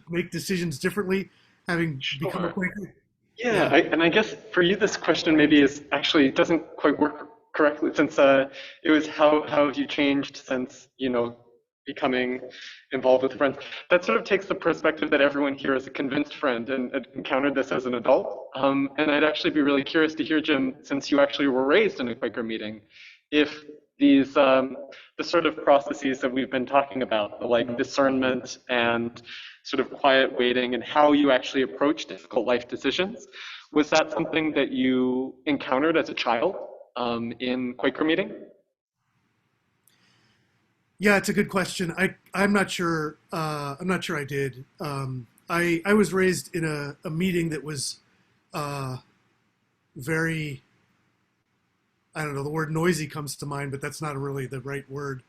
make decisions differently having become a Quaker? Yeah, and I guess for you, this question maybe doesn't quite work correctly, since it was how have you changed since becoming involved with friends. That sort of takes the perspective that everyone here is a convinced friend and encountered this as an adult. And I'd actually be really curious to hear, Jim, since you actually were raised in a Quaker meeting, if these the sort of processes that we've been talking about, like discernment and sort of quiet waiting and how you actually approach difficult life decisions, was that something that you encountered as a child in Quaker meeting? Yeah, it's a good question. I'm not sure. I'm not sure I did. I was raised in a meeting that was very, I don't know, the word noisy comes to mind, but that's not really the right word.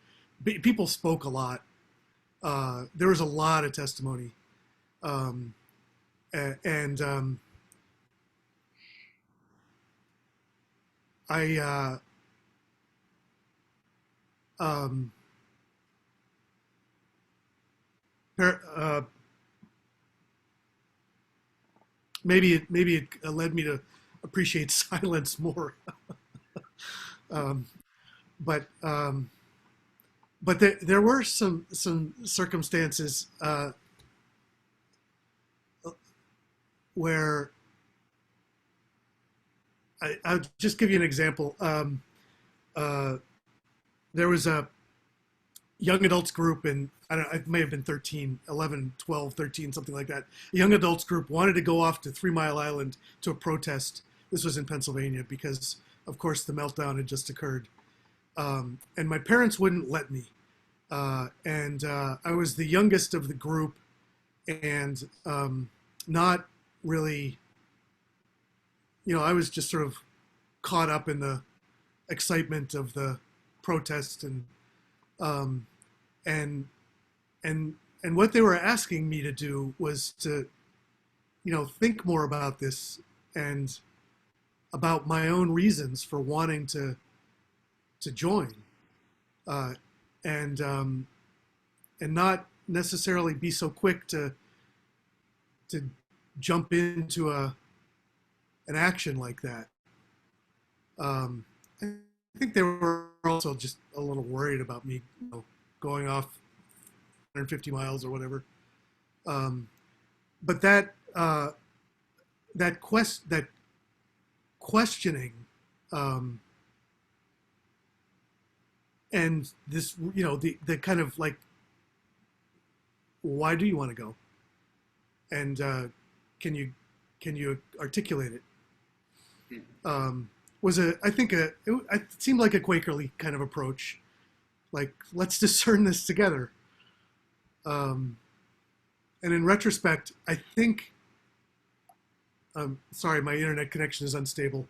People spoke a lot. There was a lot of testimony. Maybe it led me to appreciate silence more. But there were some circumstances where I'll just give you an example. There was a young adults group, and it may have been 13, 11, 12, 13, something like that. A young adults group wanted to go off to 3 Mile Island to a protest. This was in Pennsylvania because of course, the meltdown had just occurred. And my parents wouldn't let me. I was the youngest of the group, and not really, I was just sort of caught up in the excitement of the protest, um, and and what they were asking me to do was to, think more about this and about my own reasons for wanting to join, uh, and not necessarily be so quick to jump into an action like that. I think they were also just a little worried about me, going off 150 miles or whatever. But that questioning, and this, the kind of like, why do you want to go? And can you articulate it? Was it seemed like a Quakerly kind of approach, like, let's discern this together. And in retrospect, I think, sorry, my internet connection is unstable.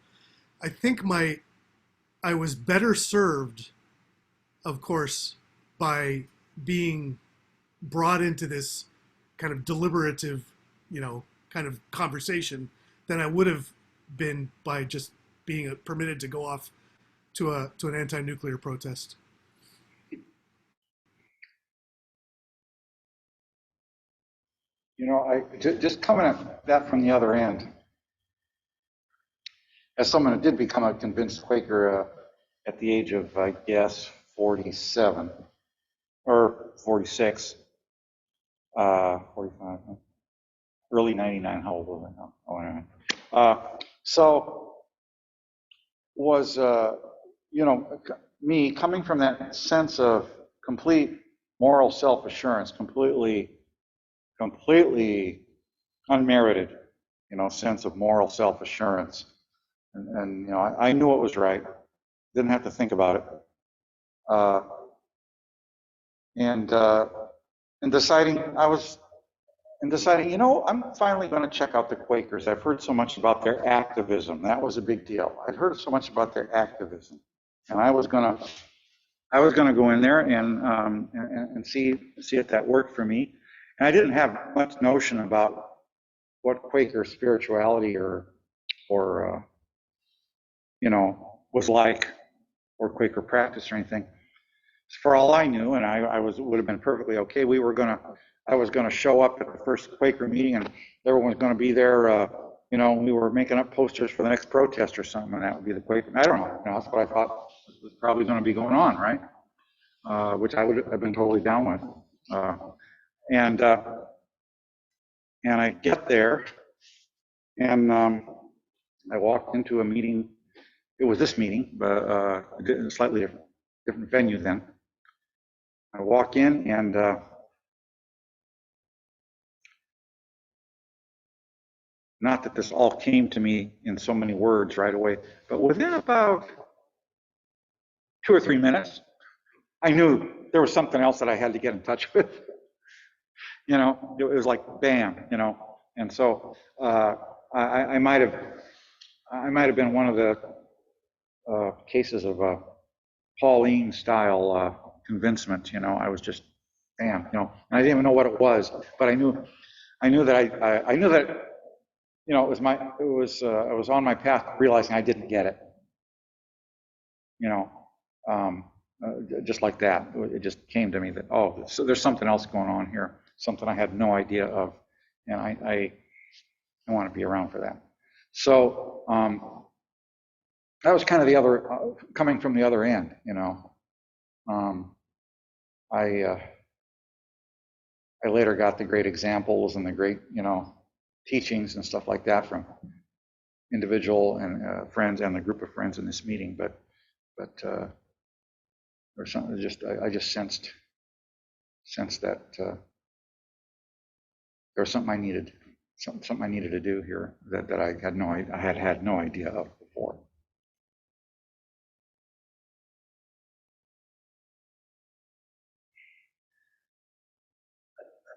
I think I was better served, of course, by being brought into this kind of deliberative, kind of conversation than I would have been by just being permitted to go off to an anti-nuclear protest. Just coming at that from the other end, as someone who did become a convinced Quaker at the age of, I guess, 47 or 46, 45, early 99. How old was I now? Oh, anyway. So was, me coming from that sense of complete moral self-assurance, completely unmerited, sense of moral self-assurance. And I knew what was right. Didn't have to think about it. And deciding, I'm finally going to check out the Quakers. I've heard so much about their activism. That was a big deal. I'd heard so much about their activism. And I was going to go in there and see if that worked for me. And I didn't have much notion about what Quaker spirituality or was like, or Quaker practice or anything. For all I knew, and I would have been perfectly okay. I was gonna show up at the first Quaker meeting, and everyone was gonna be there. We were making up posters for the next protest or something, and that would be the Quaker. I don't know. That's what I thought was probably going to be going on, right? Which I would have been totally down with. And I get there, and I walked into a meeting. It was this meeting, but a slightly different venue then. I walk in, and not that this all came to me in so many words right away, but within about 2 or 3 minutes, I knew there was something else that I had to get in touch with. It was like bam, and so I might have been one of the cases of Pauline style convincement. I was just bam, and I didn't even know what it was, but I knew that I knew that I was on my path realizing I didn't get it. Just like that, it just came to me that, oh, so there's something else going on here, something I had no idea of, and I want to be around for that. So that was kind of the other, coming from the other end, I later got the great examples and the great, teachings and stuff like that from individual and friends and the group of friends in this meeting, but or something. I just sensed that there was something I needed, something I needed to do here that I had no idea of before.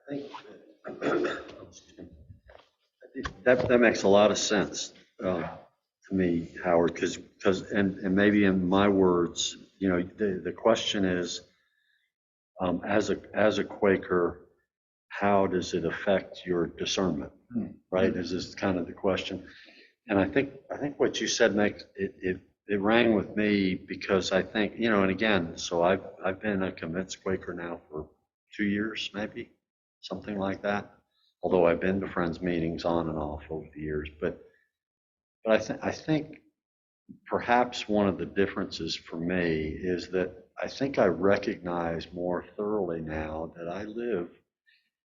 think that makes a lot of sense to me, Howard, because and maybe in my words, you know, the question is, as a Quaker, how does it affect your discernment, right? Is this kind of the question? And I think what you said makes it rang with me, because I think, you know, and again, so I've been a convinced Quaker now for 2 years, maybe something like that. Although I've been to Friends meetings on and off over the years, but I think perhaps one of the differences for me is that I think I recognize more thoroughly now that I live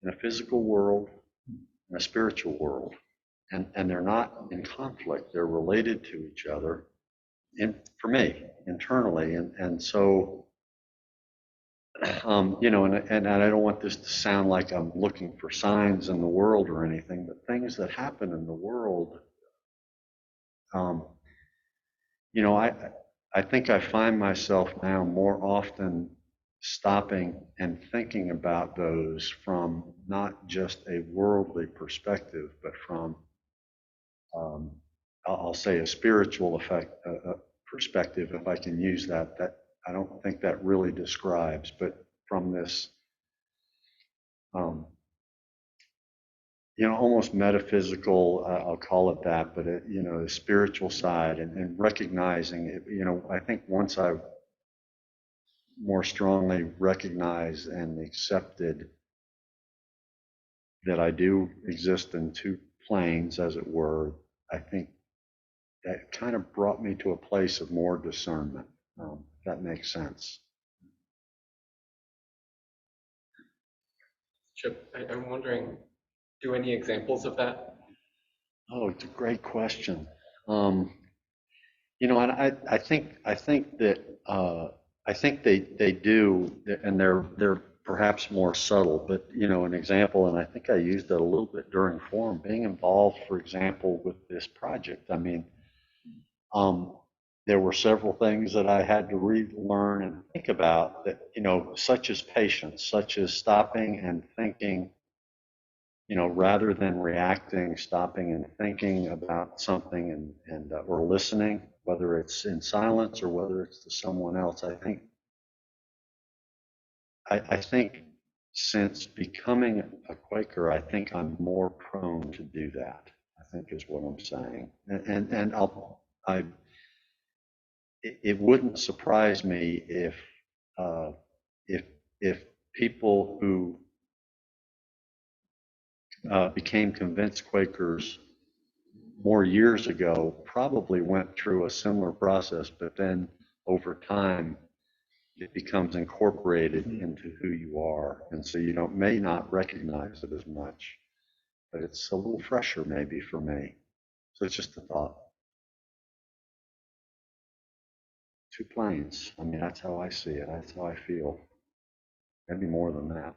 in a physical world and a spiritual world, and they're not in conflict. They're related to each other, for me, internally, and so, you know, and I don't want this to sound like I'm looking for signs in the world or anything, but things that happen in the world, you know, I think I find myself now more often stopping and thinking about those from not just a worldly perspective, but from, I'll say, a spiritual perspective, if I can use that. That I don't think that really describes, but from this, you know, almost metaphysical, I'll call it that, but you know, the spiritual side, and recognizing it. You know, I think once I've more strongly recognized and accepted that I do exist in two planes, as it were, I think that kind of brought me to a place of more discernment. If that makes sense. Chip, I'm wondering, do any examples of that? Oh, it's a great question. You know, and I think that I think they do, and they're perhaps more subtle. But you know, an example, and I think I used that a little bit during forum, being involved, for example, with this project. I mean, there were several things that I had to read, learn, and think about, that, you know, such as patience, such as stopping and thinking, you know, rather than reacting, stopping and thinking about something, and or listening, whether it's in silence or whether it's to someone else. I think since becoming a Quaker, I think I'm more prone to do that, I think is what I'm saying. And it wouldn't surprise me uh, if people who became convinced Quakers more years ago probably went through a similar process, but then over time it becomes incorporated into who you are, and so you may not recognize it as much, but it's a little fresher maybe for me. So it's just a thought. Two planes. I mean, that's how I see it. That's how I feel. Maybe more than that.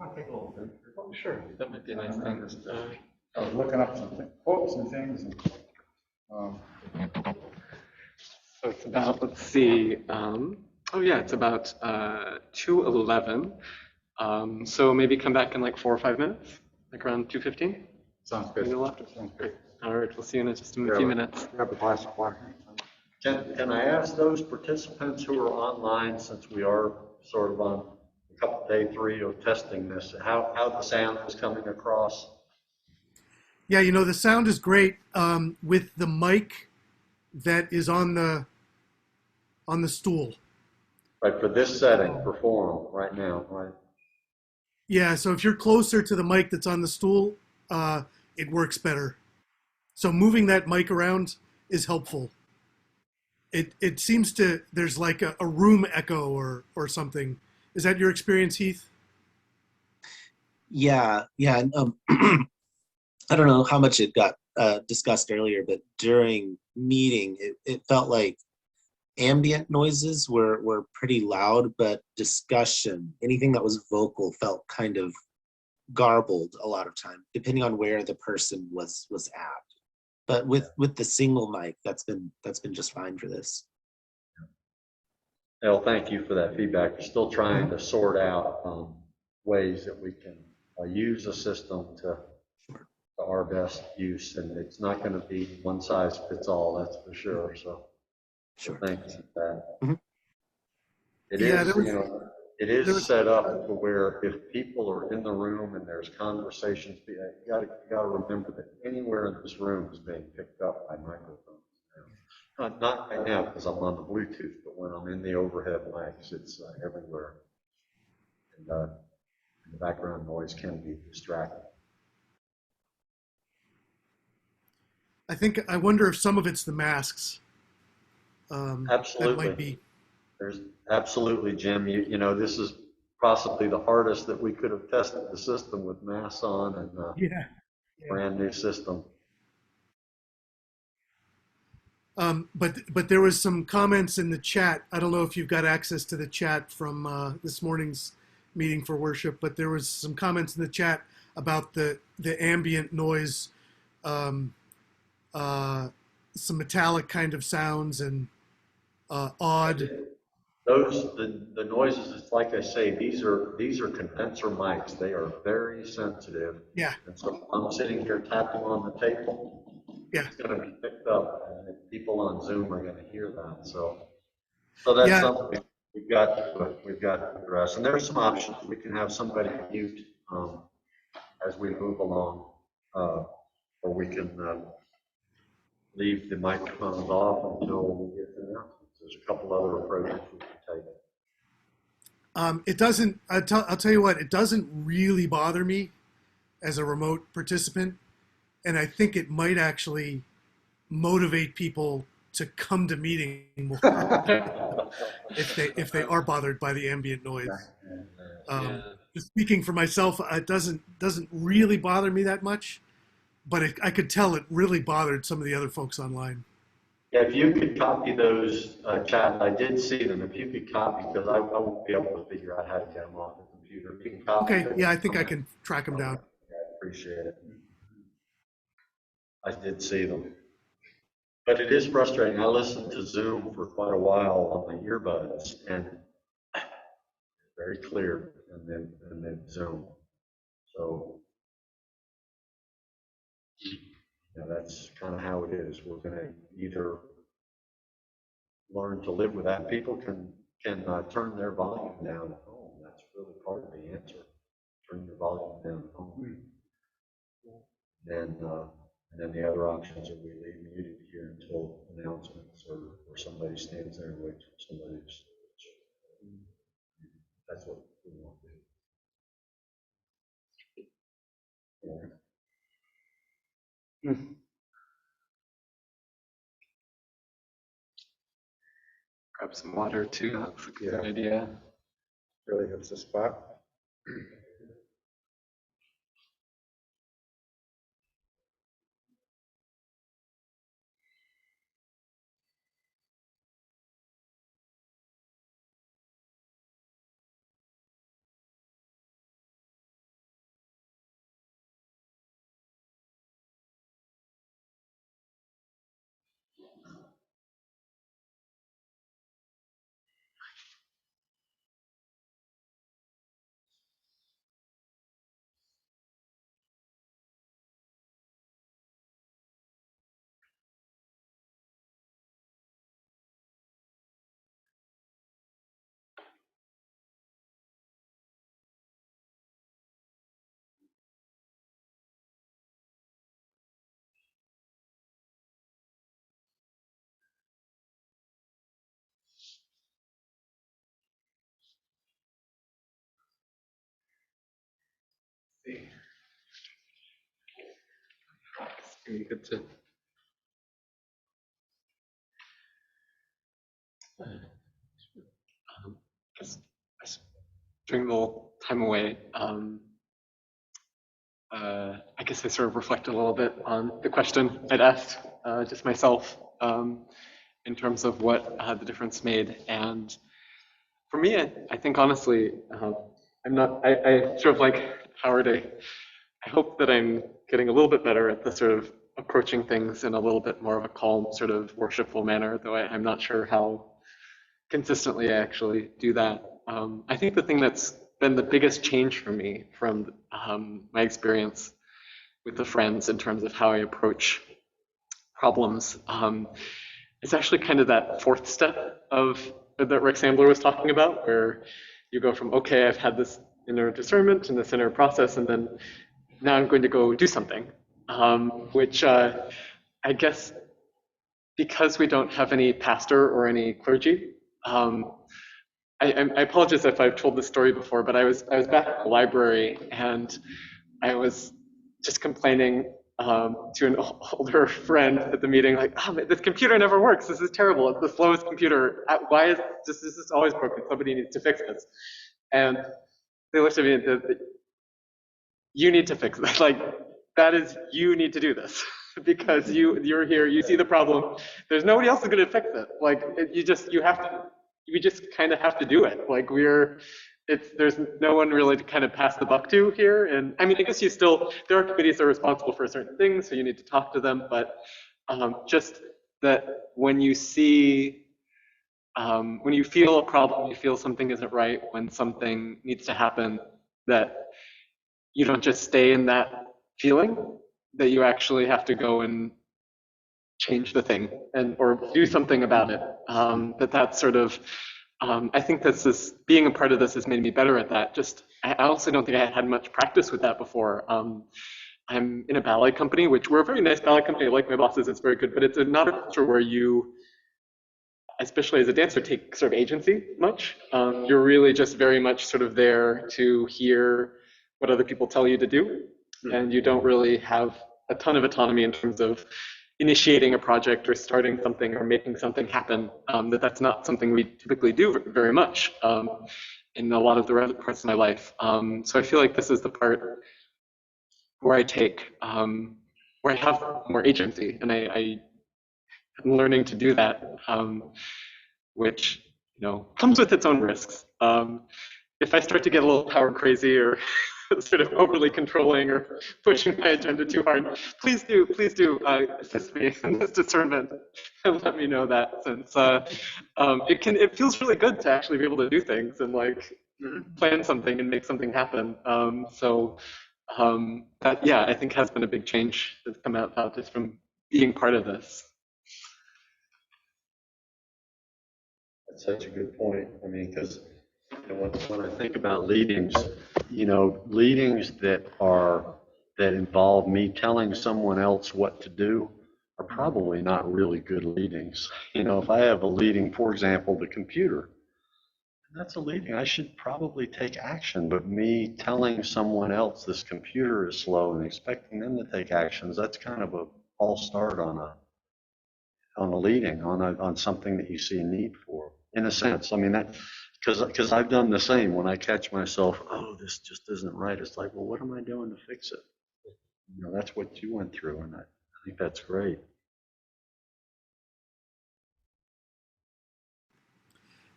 I'll take a little bit. Oh, sure, that might be a nice thing. I was looking up some quotes and things, and So it's about, let's see, oh yeah, it's about 2:11. So maybe come back in like 4 or 5 minutes, like around 2:15. sounds good. Sounds great. All right, we'll see you in just a few minutes. Grab a glass of water. Can I ask those participants who are online, since we are sort of on day 3 of testing this, how the sound is coming across? Yeah, you know, the sound is great with the mic that is on the stool. Right, for this setting, for forum right now, right? Yeah, so if you're closer to the mic that's on the stool, it works better. So moving that mic around is helpful. It seems to, there's like a room echo or something. Is that your experience, Heath? Yeah. And, I don't know how much it got discussed earlier, but during meeting, it felt like ambient noises were pretty loud, but discussion, anything that was vocal, felt kind of garbled a lot of time, depending on where the person was at. But with the single mic, that's been just fine for this. Well, thank you for that feedback. We're still trying to sort out ways that we can use the system to our best use, and it's not going to be one size fits all, that's for sure. So, Sure. thanks for that. Mhm. It Yeah, is, there was- you know, it there is was- set up to where if people are in the room and there's conversations, you gotta remember that anywhere in this room is being picked up by microphones. Not right now because I'm on the Bluetooth, but when I'm in the overhead mics, it's everywhere. And the background noise can be distracting. I wonder if some of it's the masks. That Absolutely. might be. There's absolutely, Jim. You know, this is possibly the hardest that we could have tested the system with masks on and Yeah. brand new system. But there was some comments in the chat. I don't know if you've got access to the chat from this morning's meeting for worship, but there was some comments in the chat about the ambient noise, some metallic kind of sounds and odd. The noises, it's like I say, these are condenser mics. They are very sensitive. Yeah. And so if I'm sitting here tapping on the table, Yeah. it's going to be picked up, and people on Zoom are going to hear that. So that's Yeah. something we've got to address. And there's some options. We can have somebody mute as we move along, or we can leave the microphones off until we get to announcements. There's a couple other approaches we can take. It doesn't. I'll tell you what. It doesn't really bother me as a remote participant, and I think it might actually motivate people to come to meeting more if they are bothered by the ambient noise. Speaking for myself, it doesn't really bother me that much, but I could tell it really bothered some of the other folks online. Yeah, if you could copy those chats, I did see them. If you could copy, because I won't be able to figure out how to get them off the computer. If you can copy Okay, them, yeah, I think I can track them down. I appreciate it. I did see them. But it is frustrating. I listened to Zoom for quite a while on my earbuds, and very clear, and then Zoom. So, that's kind of how it is. We're going to either learn to live with that. People can turn their volume down at home. That's really part of the answer. Turn your volume down at home. And then the other options are we leave muted here until announcements, or somebody stands there and waits for somebody to switch. That's what we want to do. Yeah. Grab some water too. That's a good Yeah. idea. Really hits the spot. See. It's gonna be good to. During the little time away, I guess I sort of reflected a little bit on the question I'd asked just myself in terms of what the difference made. And for me, I think honestly, I sort of like Howard, I hope that I'm getting a little bit better at the sort of approaching things in a little bit more of a calm, sort of worshipful manner, though I'm not sure how consistently I actually do that. I think the thing that's been the biggest change for me from my experience with the friends in terms of how I approach problems, it's actually kind of that fourth step of that Rick Sandler was talking about, where you go from, okay, I've had this inner discernment and this inner process, and then now I'm going to go do something, which I guess because we don't have any pastor or any clergy, I apologize if I've told this story before, but I was back at the library and I was just complaining to an older friend at the meeting, like, oh, man, this computer never works. This is terrible. It's the slowest computer. Why is this is always broken? Somebody needs to fix this. And they looked at me and said, you need to fix this. Like, that is, you need to do this because you're here, you see the problem. There's nobody else who's going to fix it. Like, we just kind of have to do it. Like, there's no one really to kind of pass the buck to here. And I mean, I guess there are committees that are responsible for certain things, so you need to talk to them. But just that when you feel a problem, you feel something isn't right, when something needs to happen, that you don't just stay in that feeling, that you actually have to go and change the thing or do something about it. That's sort of, I think being a part of this has made me better at that. I also don't think I had much practice with that before. I'm in a ballet company, which we're a very nice ballet company. I like my bosses, it's very good, but it's not a culture where you, especially as a dancer, take sort of agency much. You're really just very much sort of there to hear what other people tell you to do, and you don't really have a ton of autonomy in terms of initiating a project or starting something or making something happen. That's not something we typically do very much in a lot of the other parts of my life. So I feel like this is the part where where I have more agency, and I'm learning to do that, which comes with its own risks. If I start to get a little power crazy or sort of overly controlling or pushing my agenda too hard, please do assist me in this discernment and let me know that, since it feels really good to actually be able to do things and like plan something and make something happen. That, yeah, I think has been a big change that's come out just from being part of this. That's such a good point. I mean, because when I think about leadings, leadings that involve me telling someone else what to do are probably not really good leadings. If I have a leading, for example, the computer, that's a leading. I should probably take action, but me telling someone else this computer is slow and expecting them to take actions, that's kind of a false start on a leading, on something that you see a need for, in a sense. I mean, that, because I've done the same. When I catch myself, oh, this just isn't right, it's like, well, what am I doing to fix it? That's what you went through, and I think that's great.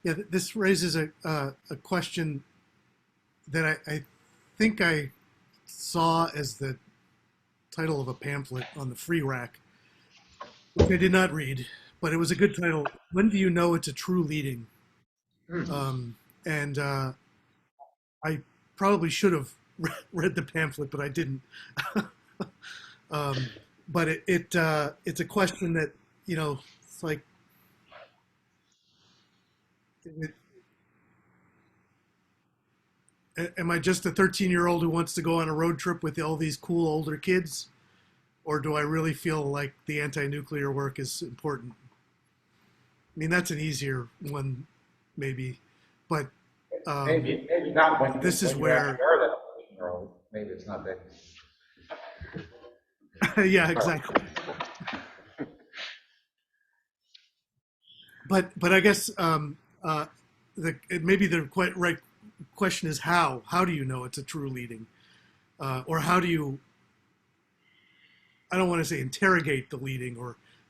Yeah, this raises a question that I think I saw as the title of a pamphlet on the free rack, which I did not read, but it was a good title. When do you know it's a true leading? And I probably should have read the pamphlet, but I didn't. But it's a question that, it's like, am I just a 13-year-old who wants to go on a road trip with all these cool older kids? Or do I really feel like the anti-nuclear work is important? I mean, that's an easier one, maybe. But maybe not when this is when where you're that 13-year-old. Maybe it's not that. yeah, exactly. But I guess maybe the right question is how. How do you know it's a true leading, or how do you? I don't want to say interrogate the leading,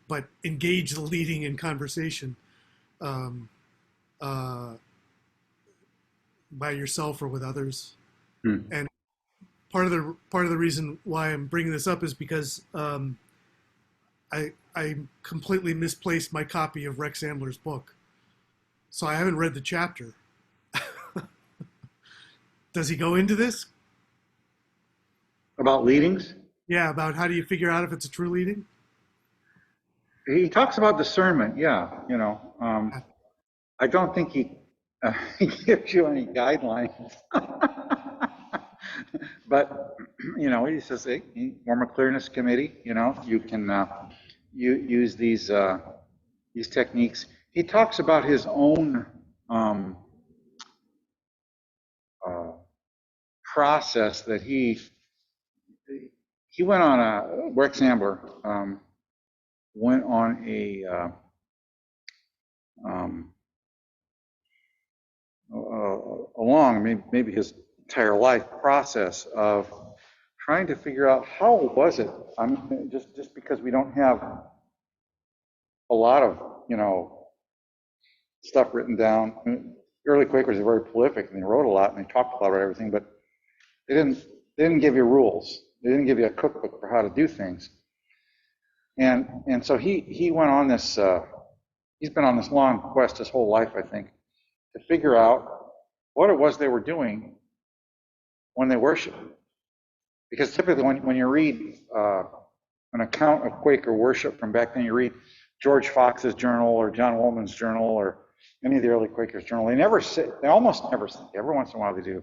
but engage the leading in conversation, by yourself or with others. And part of the reason why I'm bringing this up is because I completely misplaced my copy of Rex Ambler's book, so I haven't read the chapter. Does he go into this? About leadings? Yeah, about how do you figure out if it's a true leading? He talks about discernment, yeah, I don't think he, he gives you any guidelines. But, he says, hey, you form a clearness committee, you can use these techniques. He talks about his own process that he went on Rex Ambler went on along maybe his entire life process of trying to figure out how was it. I mean, just because we don't have a lot of stuff written down. Early Quakers are very prolific, and they wrote a lot, and they talked a lot about everything, but they didn't give you rules. They didn't give you a cookbook for how to do things. And so he went on this. He's been on this long quest his whole life, I think, to figure out what it was they were doing when they worshiped. Because typically, when you read an account of Quaker worship from back then, you read George Fox's journal or John Woolman's journal or any of the early Quakers' journal. They almost never say. Every once in a while they do.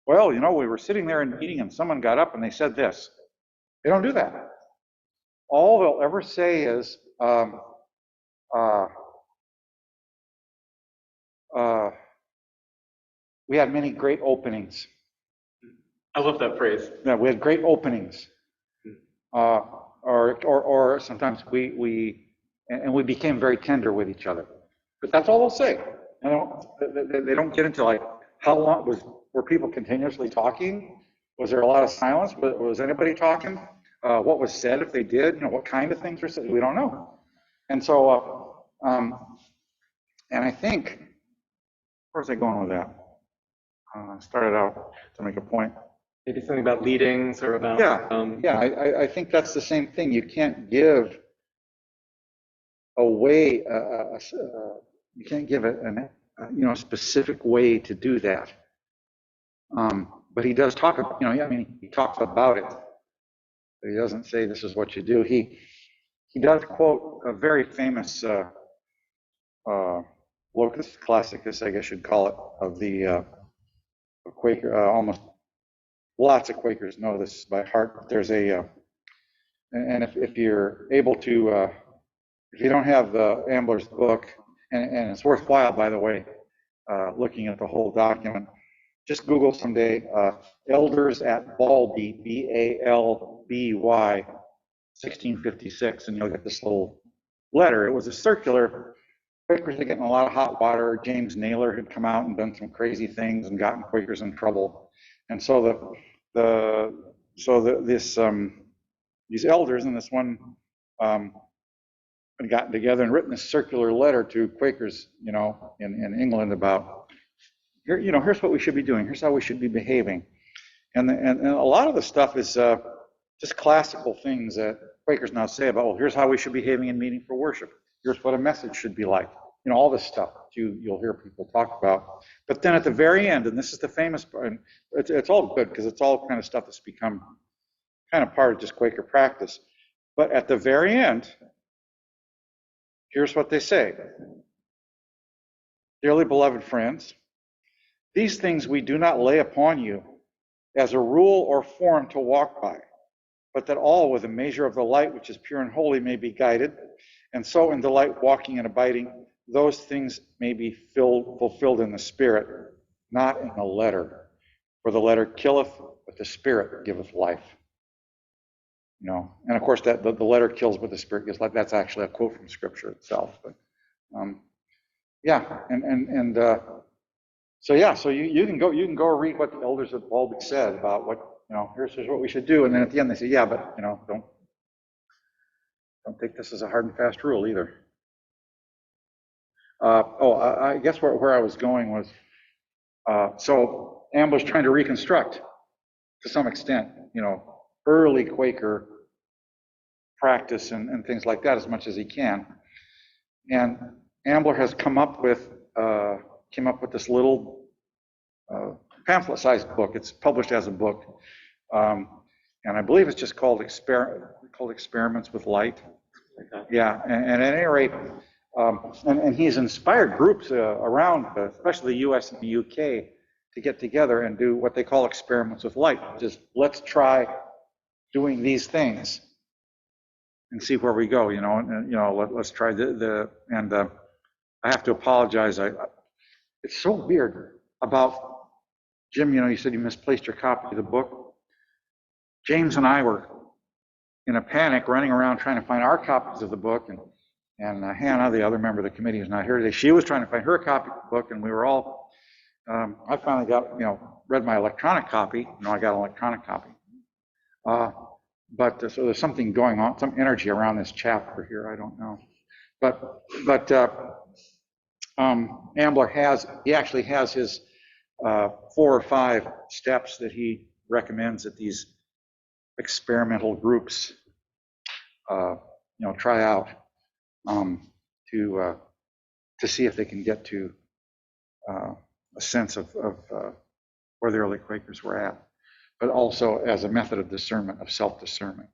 Well, we were sitting there in a meeting and someone got up and they said this. They don't do that. All they'll ever say is, we had many great openings. I love that phrase. Yeah, we had great openings. Or sometimes we became very tender with each other. But that's all they'll say. They don't get into like how long were people continuously talking? Was there a lot of silence? Was anybody talking? What was said if they did? What kind of things were said? We don't know. And so, and I think, where was I going with that? I started out to make a point. Maybe something about leadings or about. I think that's the same thing. You can't give away, you can't give a specific way to do that. But he does talk about, he talks about it, but he doesn't say this is what you do. He does quote a very famous locus classicus, I guess you'd call it, of the Quaker. Almost lots of Quakers know this by heart. There's and if you're able to, if you don't have Ambler's book, and it's worthwhile, by the way, looking at the whole document, just Google someday, Elders at Balby, Balby, 1656, and you'll get this little letter. It was a circular. Quakers were getting a lot of hot water. James Naylor had come out and done some crazy things and gotten Quakers in trouble. And so these elders and this one had gotten together and written this circular letter to Quakers, in England about, here's what we should be doing. Here's how we should be behaving. And a lot of the stuff is just classical things that Quakers now say about, well, here's how we should be behaving in meeting for worship. Here's what a message should be like. All this stuff you'll hear people talk about. But then at the very end, and this is the famous part, and it's all good because it's all kind of stuff that's become kind of part of just Quaker practice. But at the very end, here's what they say. Dearly beloved friends, these things we do not lay upon you as a rule or form to walk by, but that all with a measure of the light which is pure and holy may be guided, and so in the light walking and abiding, those things may be fulfilled in the Spirit, not in the letter. For the letter killeth, but the Spirit giveth life. And of course that the letter kills, but the Spirit gives life. That's actually a quote from Scripture itself. But so you can go read what the elders of Baldy said about what here's what we should do, and then at the end they say, but don't take this as a hard and fast rule either. I guess where I was going was, so Ambler's trying to reconstruct, to some extent, early Quaker practice and things like that as much as he can. And Ambler has came up with this little pamphlet-sized book. It's published as a book, and I believe it's just called Experiments with Light. Yeah, and at any rate, and he's inspired groups around, especially the U.S. and the U.K., to get together and do what they call experiments with light. Just let's try doing these things and see where we go. Let's try and I have to apologize. It's so weird about Jim. You said you misplaced your copy of the book. James and I were in a panic, running around trying to find our copies of the book, and Hannah, the other member of the committee, is not here today. She was trying to find her copy of the book, and we were all. I finally read my electronic copy. I got an electronic copy. But so there's something going on, some energy around this chapter here. I don't know, but Ambler actually has his 4 or 5 steps that he recommends that these experimental groups try out to see if they can get to a sense of where the early Quakers were at, but also as a method of discernment, of self-discernment.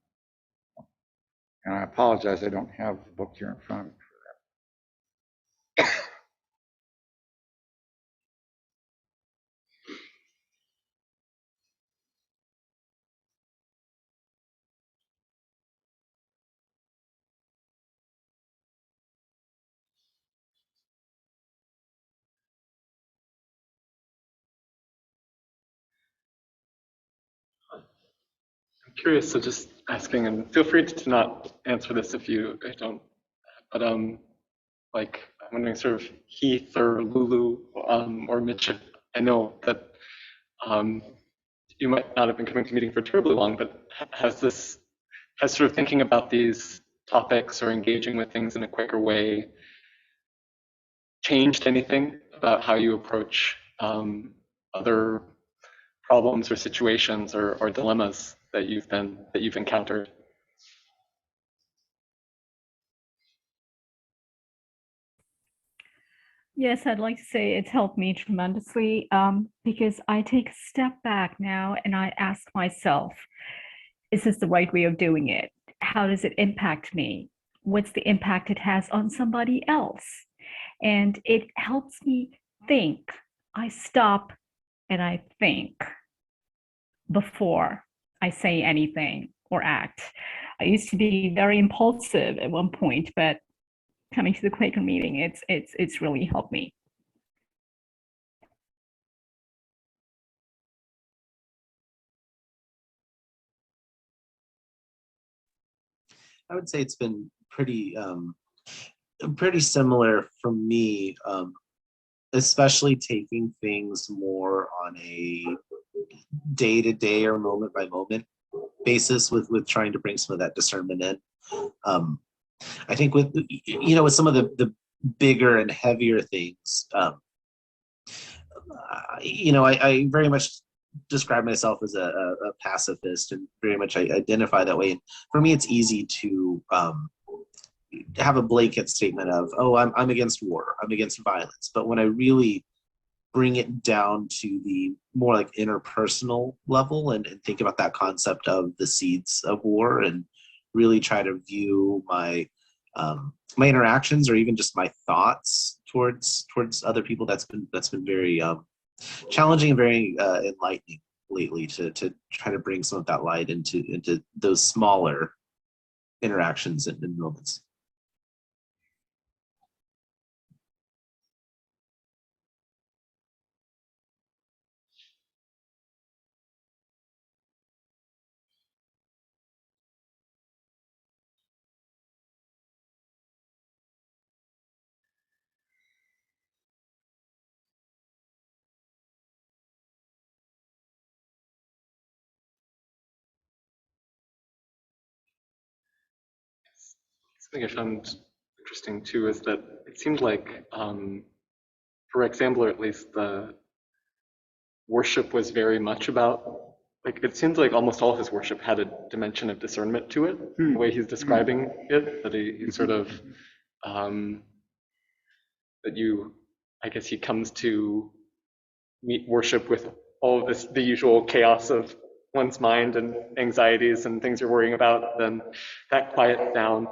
And I apologize, I don't have the book here in front of me for that. I'm curious, so just asking, and feel free to not answer this if you don't, but like I'm wondering, sort of Heath or Lulu or Mitch. I know that you might not have been coming to meeting for terribly long, but has sort of thinking about these topics or engaging with things in a Quaker way changed anything about how you approach other problems or situations or dilemmas that you've encountered? Yes, I'd like to say it's helped me tremendously because I take a step back now and I ask myself, is this the right way of doing it? How does it impact me? What's the impact it has on somebody else? And it helps me think. I stop and I think before I say anything or act. I used to be very impulsive at one point, but coming to the Quaker meeting, it's really helped me. I would say it's been pretty similar for me, especially taking things more on a day-to-day or moment-by-moment basis with trying to bring some of that discernment in. I think with some of the bigger and heavier things, I very much describe myself as a pacifist and very much I identify that way. And for me, it's easy to have a blanket statement of, oh, I'm against war, I'm against violence. But when I really bring it down to the more like interpersonal level and think about that concept of the seeds of war and really try to view my my interactions or even just my thoughts towards other people, that's been very challenging and very enlightening lately to try to bring some of that light into those smaller interactions and moments. Something I found interesting too is that it seemed like, for example, at least the worship was very much about like it seems like almost all his worship had a dimension of discernment to it, the way he's describing it, that he sort of, that you, I guess he comes to meet worship with all of this, the usual chaos of one's mind and anxieties and things you're worrying about, then that quiets down.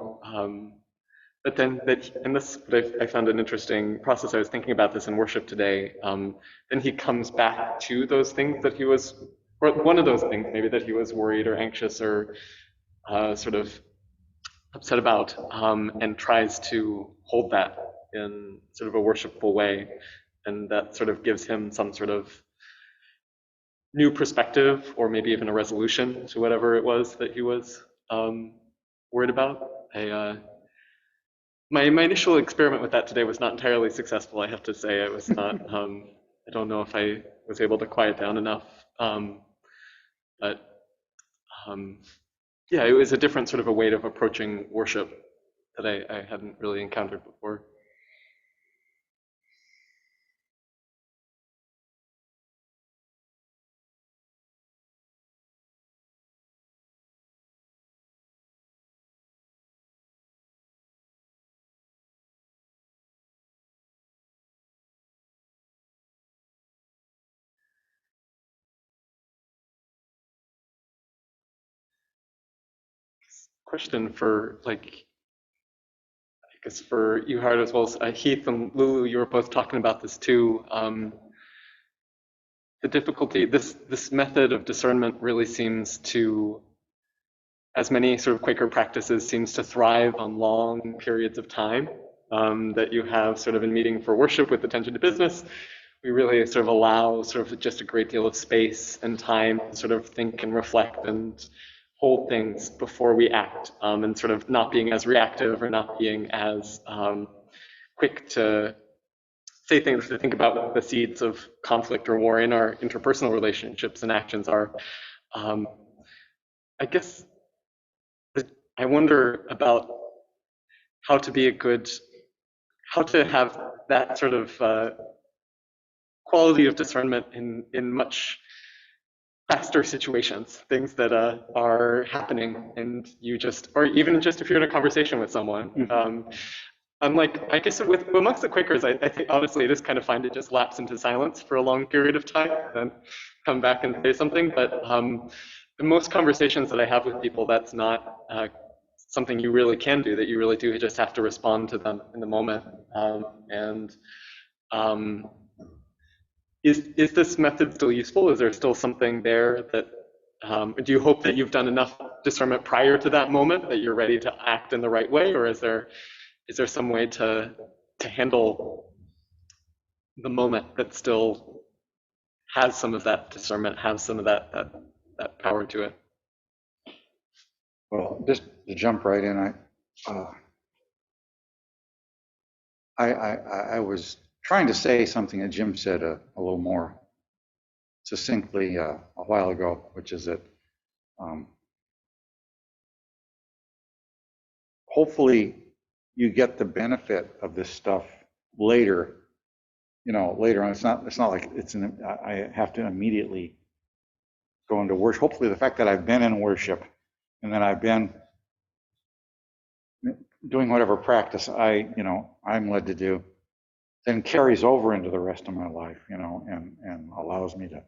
But then that, and this, I found an interesting process. I was thinking about this in worship today. Then he comes back to those things that he was, or one of those things maybe that he was worried or anxious or sort of upset about, and tries to hold that in sort of a worshipful way. And that sort of gives him some sort of new perspective or maybe even a resolution to whatever it was that he was worried about. My initial experiment with that today was not entirely successful, I have to say. I was not, I don't know if I was able to quiet down enough. But yeah, it was a different sort of a way of approaching worship that I hadn't really encountered before. Question for, like, I guess for you, Howard, as well as Heath and Lulu, you were both talking about this too. The difficulty, this method of discernment really seems to, as many sort of Quaker practices, seems to thrive on long periods of time. That you have sort of in meeting for worship with attention to business. We really sort of allow sort of just a great deal of space and time to sort of think and reflect and hold things before we act, and sort of not being as reactive or not being as quick to say things, to think about what the seeds of conflict or war in our interpersonal relationships and actions are. I guess I wonder about how to be a good, how to have that sort of quality of discernment in much faster situations, things that are happening, and you just, or even just if you're in a conversation with someone. Unlike, I guess with amongst the Quakers, I think honestly it is kind of fine to just lapse into silence for a long period of time and then come back and say something. But the most conversations that I have with people, that's not something you really can do, that you really do just have to respond to them in the moment. Is this method still useful? Is there still something there that, do you hope that you've done enough discernment prior to that moment that you're ready to act in the right way? Or is there some way to handle the moment that still has some of that discernment, has some of that power to it? Well, just to jump right in, I was trying to say something that Jim said a little more succinctly a while ago, which is that hopefully you get the benefit of this stuff later. You know, later on. It's not like I have to immediately go into worship. Hopefully, the fact that I've been in worship and that I've been doing whatever practice I'm led to do, then carries over into the rest of my life, and allows me to.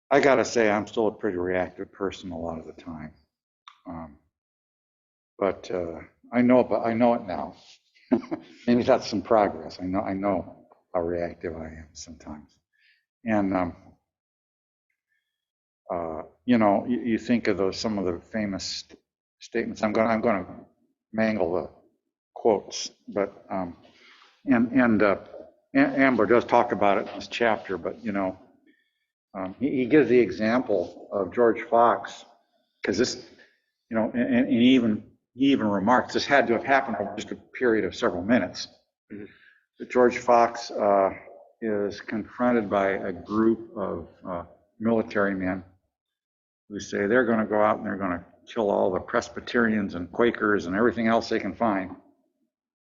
I gotta say, I'm still a pretty reactive person a lot of the time, but I know it now. Maybe that's some progress. I know how reactive I am sometimes, and you think of some of the famous statements. I'm going to mangle the quotes, but Amber does talk about it in this chapter, but he gives the example of George Fox, because this, and he even remarks this had to have happened over just a period of several minutes. Mm-hmm. But George Fox is confronted by a group of military men who say they're going to go out and they're going to kill all the Presbyterians and Quakers and everything else they can find,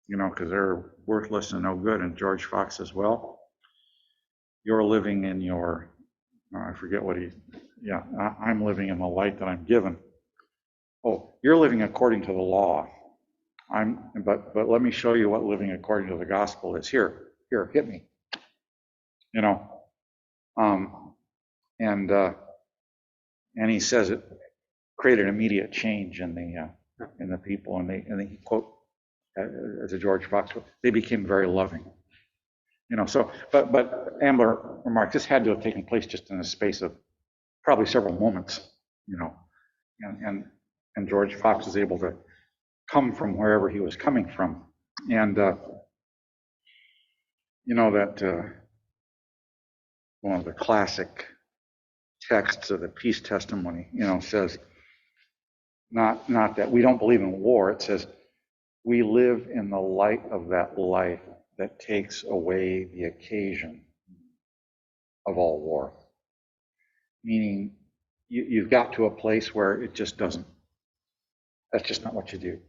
because they're worthless and no good. And George Fox says, well, you're living in your I forget what yeah, I'm living in the light that I'm given. Oh, you're living according to the law. But let me show you what living according to the gospel is. Here, hit me. You know, and he says it created immediate change in the people, and they quote as a George Fox, they became very loving. You know, so but Ambler remarked this had to have taken place just in a space of probably several moments. You know, and George Fox was able to come from wherever he was coming from, and you know that one of the classic texts of the peace testimony, you know, says not that we don't believe in war. It says we live in the light of that life that takes away the occasion of all war. Meaning, you've got to a place where it just doesn't. That's just not what you do.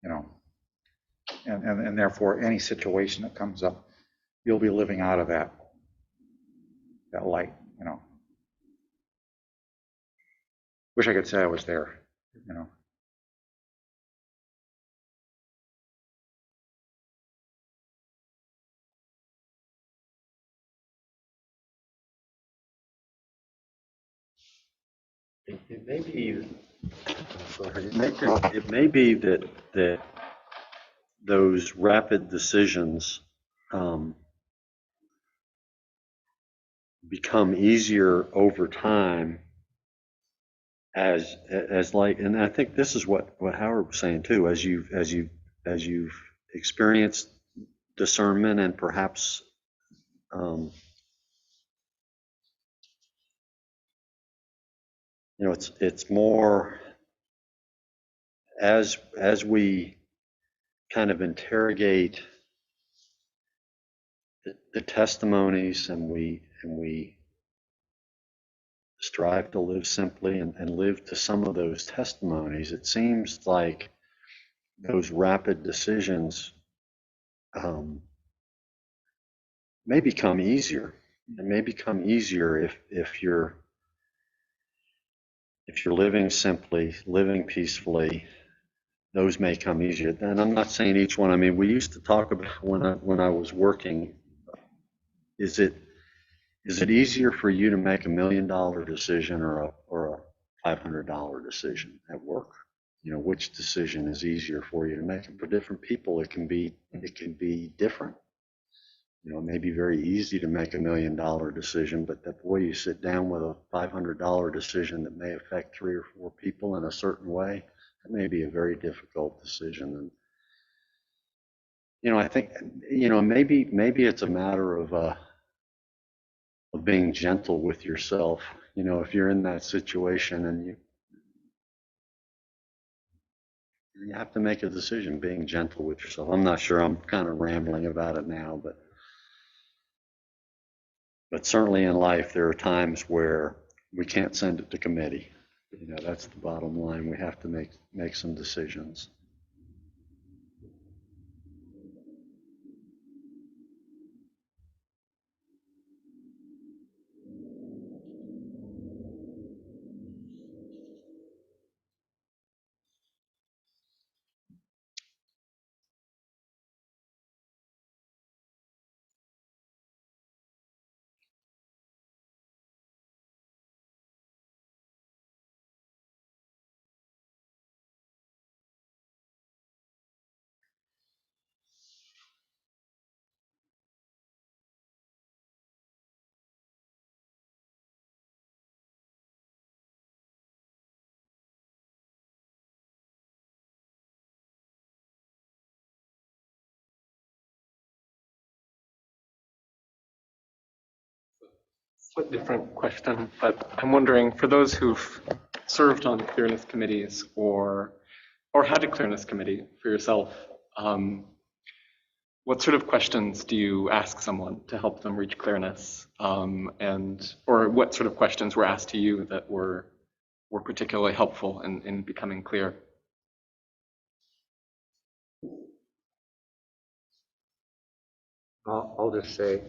You know, and therefore, any situation that comes up, you'll be living out of that light. You know. Wish I could say I was there. You know. It may be. It may be that those rapid decisions become easier over time as like, and I think this is what Howard was saying too, as you've experienced discernment and perhaps you know, it's more as we kind of interrogate the testimonies and we strive to live simply and live to some of those testimonies, it seems like those rapid decisions may become easier. It may become easier if you're living simply, living peacefully. Those may come easier. And I'm not saying each one. I mean, we used to talk about when I was working. Is it easier for you to make $1 million decision or a $500 decision at work? You know, which decision is easier for you to make? And for different people, it can be different. You know, it may be very easy to make $1 million decision, but that boy, you sit down with a $500 decision that may affect 3 or 4 people in a certain way. That may be a very difficult decision. And you know, I think, you know, maybe it's a matter of being gentle with yourself. You know, if you're in that situation and you have to make a decision, being gentle with yourself. I'm not sure, I'm kind of rambling about it now, but certainly in life there are times where we can't send it to committee. You know, that's the bottom line. We have to make some decisions. Slightly different question, but I'm wondering, for those who've served on clearness committees or had a clearness committee for yourself, what sort of questions do you ask someone to help them reach clearness? Or what sort of questions were asked to you that were particularly helpful in becoming clear? I'll just say,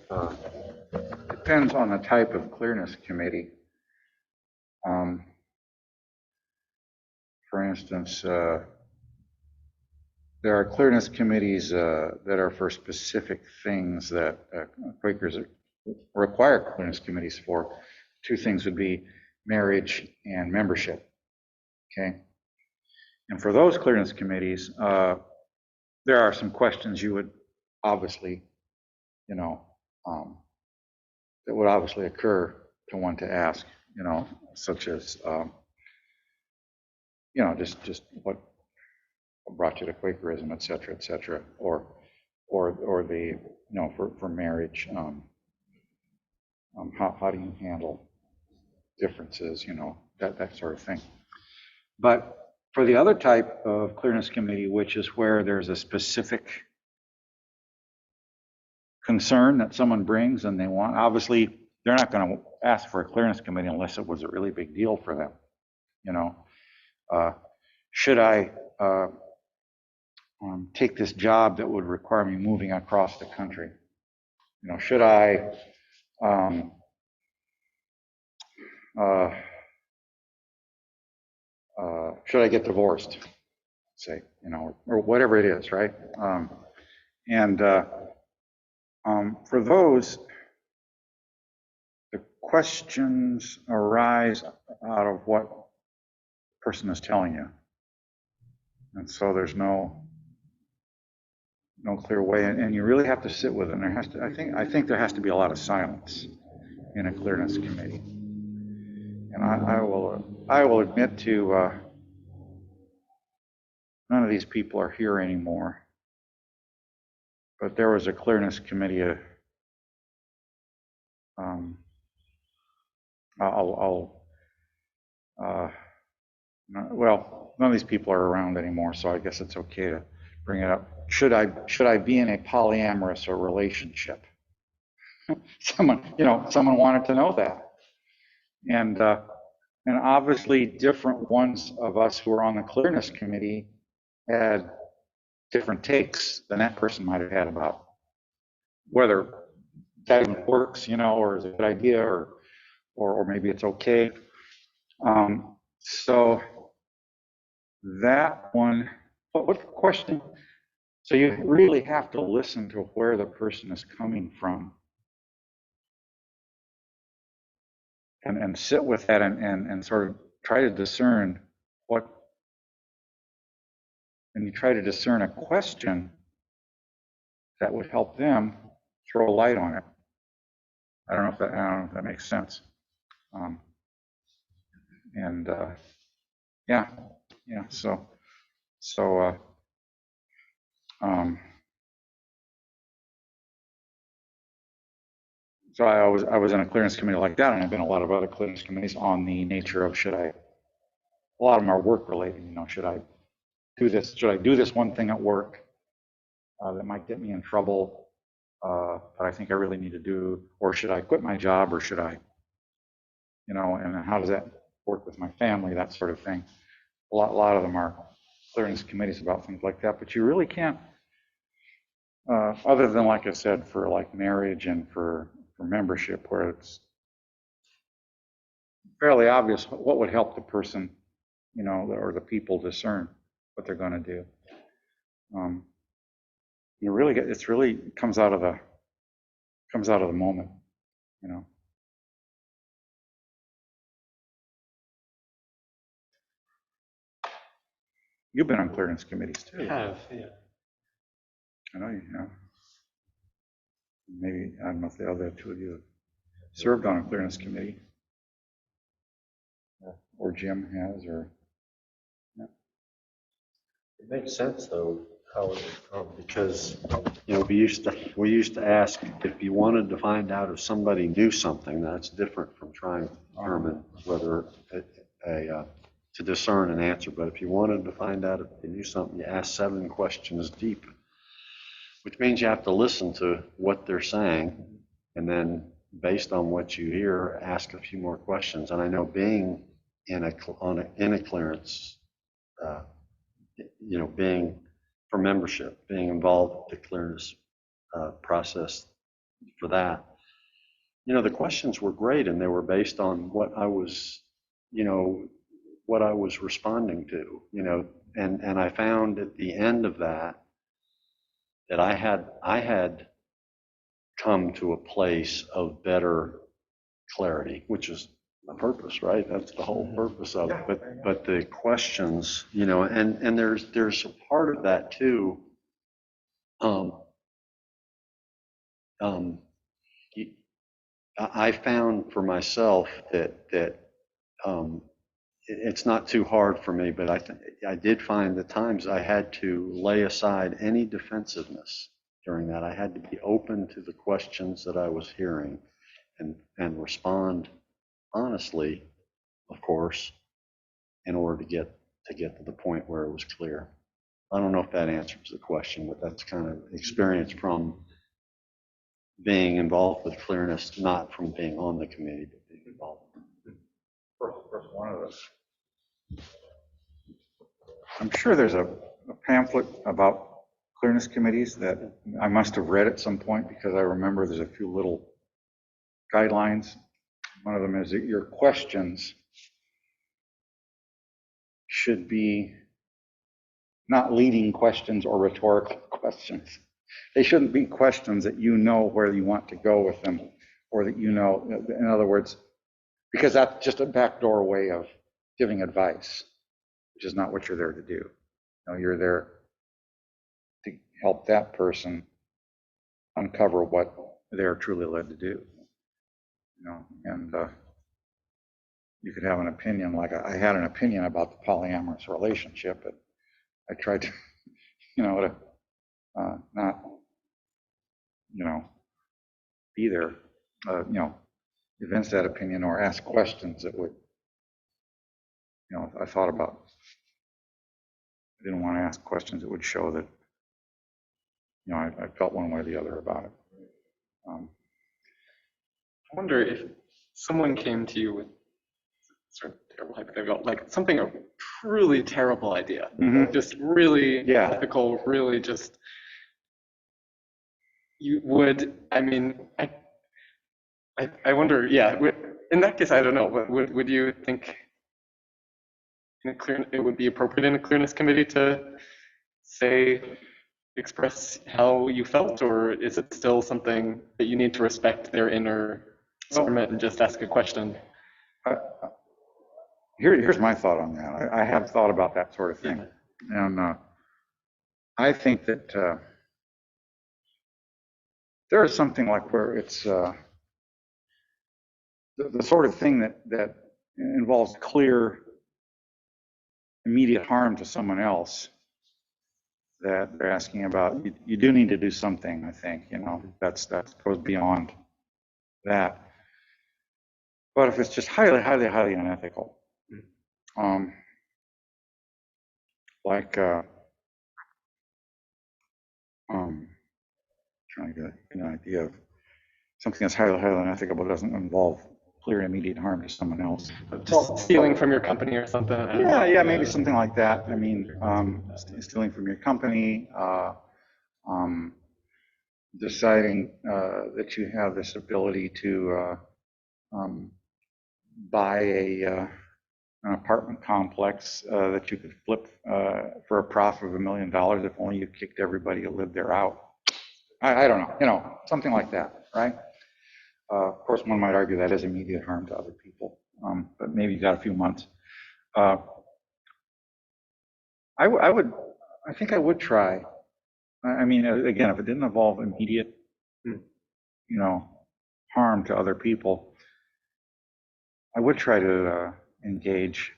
depends on the type of clearness committee. For instance, there are clearness committees that are for specific things that Quakers require clearness committees for. Two things would be marriage and membership. Okay, and for those clearness committees, there are some questions you would obviously, that would obviously occur to one to ask, such as, just what brought you to Quakerism, et cetera, or the, for marriage, how do you handle differences, that sort of thing. But for the other type of clearness committee, which is where there's a specific concern that someone brings and they want, obviously, they're not going to ask for a clearness committee unless it was a really big deal for them. Should I take this job that would require me moving across the country? Should I should I get divorced, say, or whatever it is, right? For those, the questions arise out of what the person is telling you. And so there's no clear way, and you really have to sit with it. And there has to, I think there has to be a lot of silence in a clearness committee. And I will admit to none of these people are here anymore. But there was a clearness committee. Well, none of these people are around anymore, so I guess it's okay to bring it up. Should I be in a polyamorous or relationship? Someone wanted to know that, and obviously different ones of us who were on the clearness committee had different takes than that person might have had about whether that even works, or is it a good idea, or maybe it's okay. So that one, what question? So you really have to listen to where the person is coming from, and sit with that, and sort of try to discern and you try to discern a question that would help them throw a light on it. I don't know if that makes sense. So I was in a clearance committee like that, and I've been in a lot of other clearance committees on the nature of a lot of them are work related. Should I do this? Should I do this one thing at work that might get me in trouble, that I think I really need to do, or should I quit my job, or should I, and how does that work with my family, that sort of thing. A lot of them are clearance committees about things like that, but you really can't, other than, like I said, for like marriage and for membership, where it's fairly obvious what would help the person, or the people discern what they're going to do. It really comes out of the moment, You've been on clearance committees too. I have, yeah. I know you have. Maybe, I don't know if the other two of you have served on a clearance committee, or Jim has, or. Yeah. It makes sense though, because we used to ask if you wanted to find out if somebody knew something. That's different from trying to determine whether to discern an answer. But if you wanted to find out if they knew something, you ask 7 questions deep, which means you have to listen to what they're saying, and then based on what you hear, ask a few more questions. And I know being in a clearance, being for membership, being involved with the clearance process for that, the questions were great, and they were based on what I was, what I was responding to, and I found at the end of that I had come to a place of better clarity, which is the purpose, right? That's the whole purpose of it. But the questions, and there's a part of that too. Um, I found for myself that it's not too hard for me, but I did find the times I had to lay aside any defensiveness during that. I had to be open to the questions that I was hearing and respond honestly, of course, in order to get to the point where it was clear. I don't know if that answers the question, but that's kind of experience from being involved with clearness, not from being on the committee, but being involved. First one of those. I'm sure there's a pamphlet about clearness committees that I must have read at some point, because I remember there's a few little guidelines. One of them is that your questions should be not leading questions or rhetorical questions. They shouldn't be questions that you know where you want to go with them, or that in other words, because that's just a backdoor way of giving advice, which is not what you're there to do. You're there to help that person uncover what they're truly led to do. And you could have an opinion, like I had an opinion about the polyamorous relationship, but I tried to, to not, be there, evince that opinion or ask questions that would, I thought about. I didn't want to ask questions that would show that, I felt one way or the other about it. I wonder if someone came to you with sort of terrible hypothetical, like something a truly terrible idea, just really ethical, really just. You would, I mean, I wonder, in that case, I don't know, would you think it would be appropriate in a clearness committee to express how you felt, or is it still something that you need to respect their inner discernment and just ask a question? Here's my thought on that. I have thought about that sort of thing. And I think that there is something like where it's the sort of thing that involves clear, immediate harm to someone else that they're asking about. You do need to do something, I think, that goes beyond that. But if it's just highly, highly, highly unethical, like trying to get an idea of something that's highly, highly unethical but doesn't involve clear immediate harm to someone else. Just stealing from your company or something. Yeah, maybe something like that. I mean, stealing from your company, deciding that you have this ability to buy an apartment complex that you could flip for a profit of $1 million if only you kicked everybody who lived there out. I don't know, something like that, right? Of course, one might argue that is immediate harm to other people, but maybe you got a few months. I think I would try. I mean, again, if it didn't involve immediate, harm to other people, I would try to engage.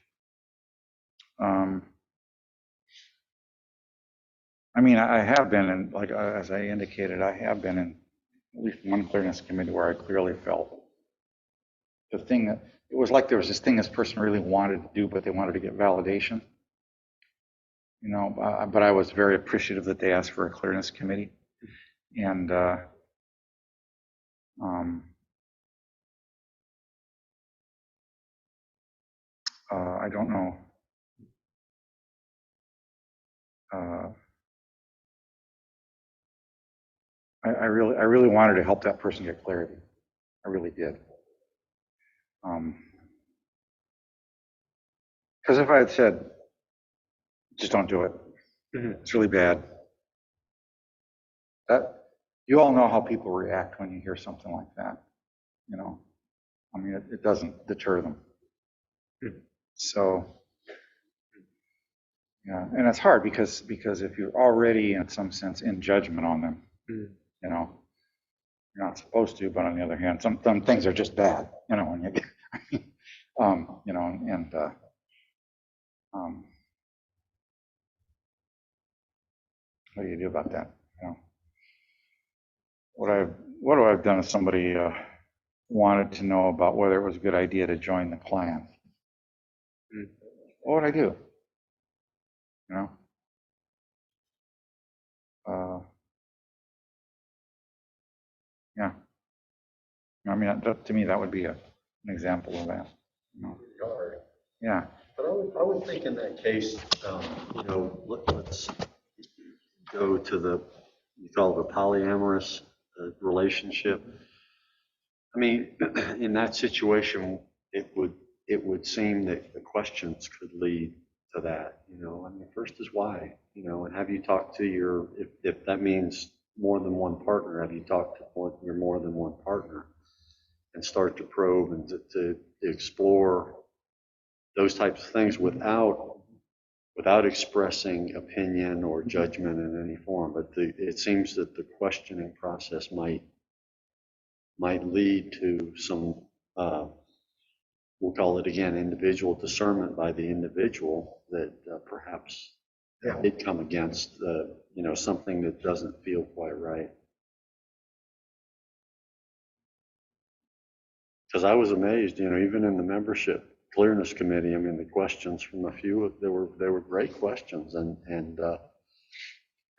I mean, I have been in, like, as I indicated, I have been in at least one clearness committee where I clearly felt the thing that, it was like there was this thing this person really wanted to do, but they wanted to get validation. But I was very appreciative that they asked for a clearness committee. And I don't know. I really wanted to help that person get clarity. I really did. Because if I had said, just don't do it, it's really bad. That, you all know how people react when you hear something like that, you know. I mean, it doesn't deter them. So, yeah, and it's hard because if you're already in some sense in judgment on them, you know, you're not supposed to, but on the other hand, some things are just bad, you know, when you get, you know, and what do you do about that? You know, what do I've done if somebody wanted to know about whether it was a good idea to join the Klan? What would I do? You know, yeah. I mean, to me, that would be an example of that. You know? Yeah. But I would think in that case, you know, let's go to the, you call it a polyamorous relationship. I mean, in that situation, it would seem that the questions could lead to that. You know, I mean, first is why. You know, and have you talked to your, if that means more than one partner, have you talked to your more than one partner, and start to probe and to explore those types of things without expressing opinion or judgment in any form. But it seems that the questioning process might lead to some, we'll call it again, individual discernment by the individual that perhaps did come against, you know, something that doesn't feel quite right. Because I was amazed, you know, even in the membership clearness committee, I mean, the questions from a few, they were great questions, and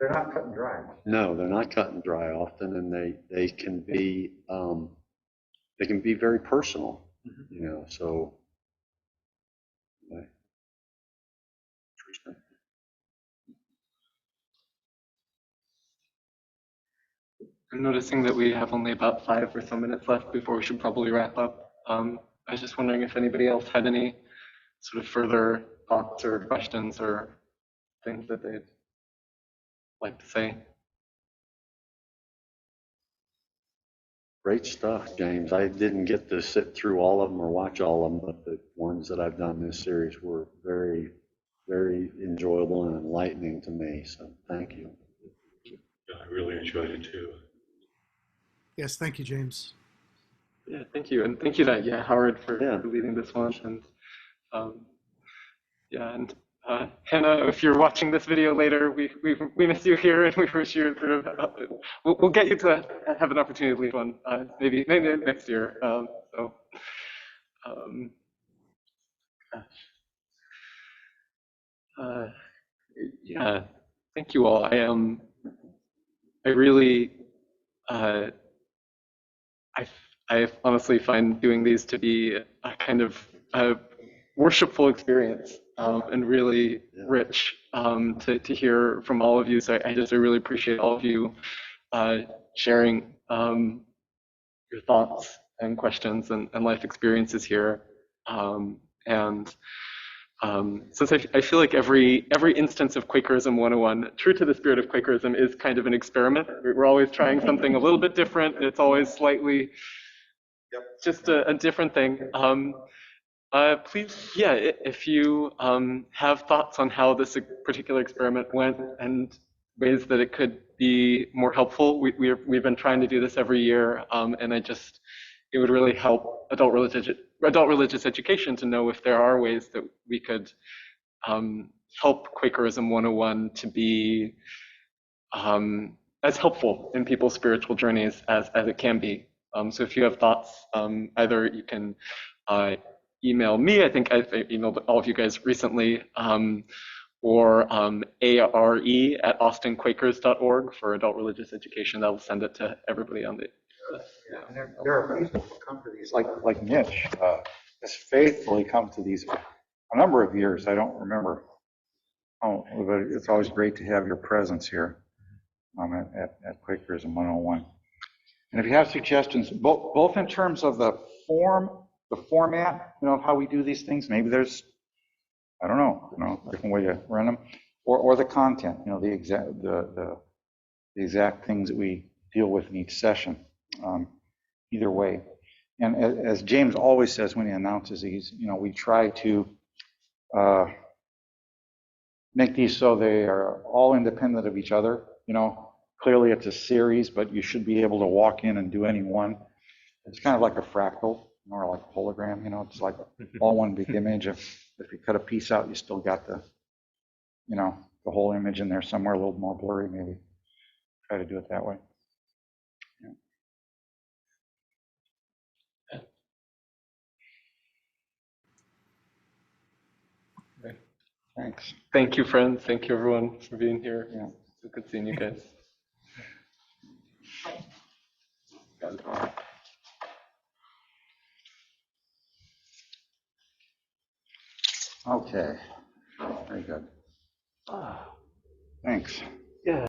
They're not cut and dry. no, they're not cut and dry often, and they can be very personal, you know. So, interesting. I'm noticing that we have only about 5 or so minutes left before we should probably wrap up. I was just wondering if anybody else had any sort of further thoughts or questions or things that they'd like to say. Great stuff, James. I didn't get to sit through all of them or watch all of them, but the ones that I've done in this series were very, very enjoyable and enlightening to me. So thank you. Yeah, I really enjoyed it too. Yes, thank you, James. Yeah, thank you, and thank you to Howard for leading this one, and yeah, and Hannah, if you're watching this video later, we miss you here, and we wish you sort of we'll get you to have an opportunity to lead one, maybe next year. Yeah, thank you all. I really I honestly find doing these to be a kind of a worshipful experience, and really rich to hear from all of you. So I really appreciate all of you sharing your thoughts and questions and life experiences here. Since I feel like every instance of Quakerism 101, true to the spirit of Quakerism, is kind of an experiment. We're always trying something a little bit different. It's always slightly just a different thing. Please, if you have thoughts on how this particular experiment went and ways that it could be more helpful, we've been trying to do this every year, and it would really help adult religious education to know if there are ways that we could help Quakerism 101 to be as helpful in people's spiritual journeys as it can be. So if you have thoughts, either you can email me, I think I've emailed all of you guys recently, or ARE@austinquakers.org for adult religious education. That'll send it to everybody on the. And there are people who come to these, like Mitch, has faithfully come to these for a number of years. I don't remember. Oh, but it's always great to have your presence here at Quakerism 101. And if you have suggestions, both in terms of the format, of how we do these things, maybe there's, I don't know, different way to run them, or the content, the exact things that we deal with in each session. Either way. And as James always says when he announces these, we try to make these so they are all independent of each other. Clearly it's a series, but you should be able to walk in and do any one. It's kind of like a fractal or like a hologram. It's like all one big image. If you cut a piece out, you still got the whole image in there somewhere, a little more blurry maybe. Try to do it that way. Okay. Thanks. Thank you, friends. Thank you, everyone, for being here. Yeah. It's good seeing you guys. Okay. Very good. Thanks. Yeah.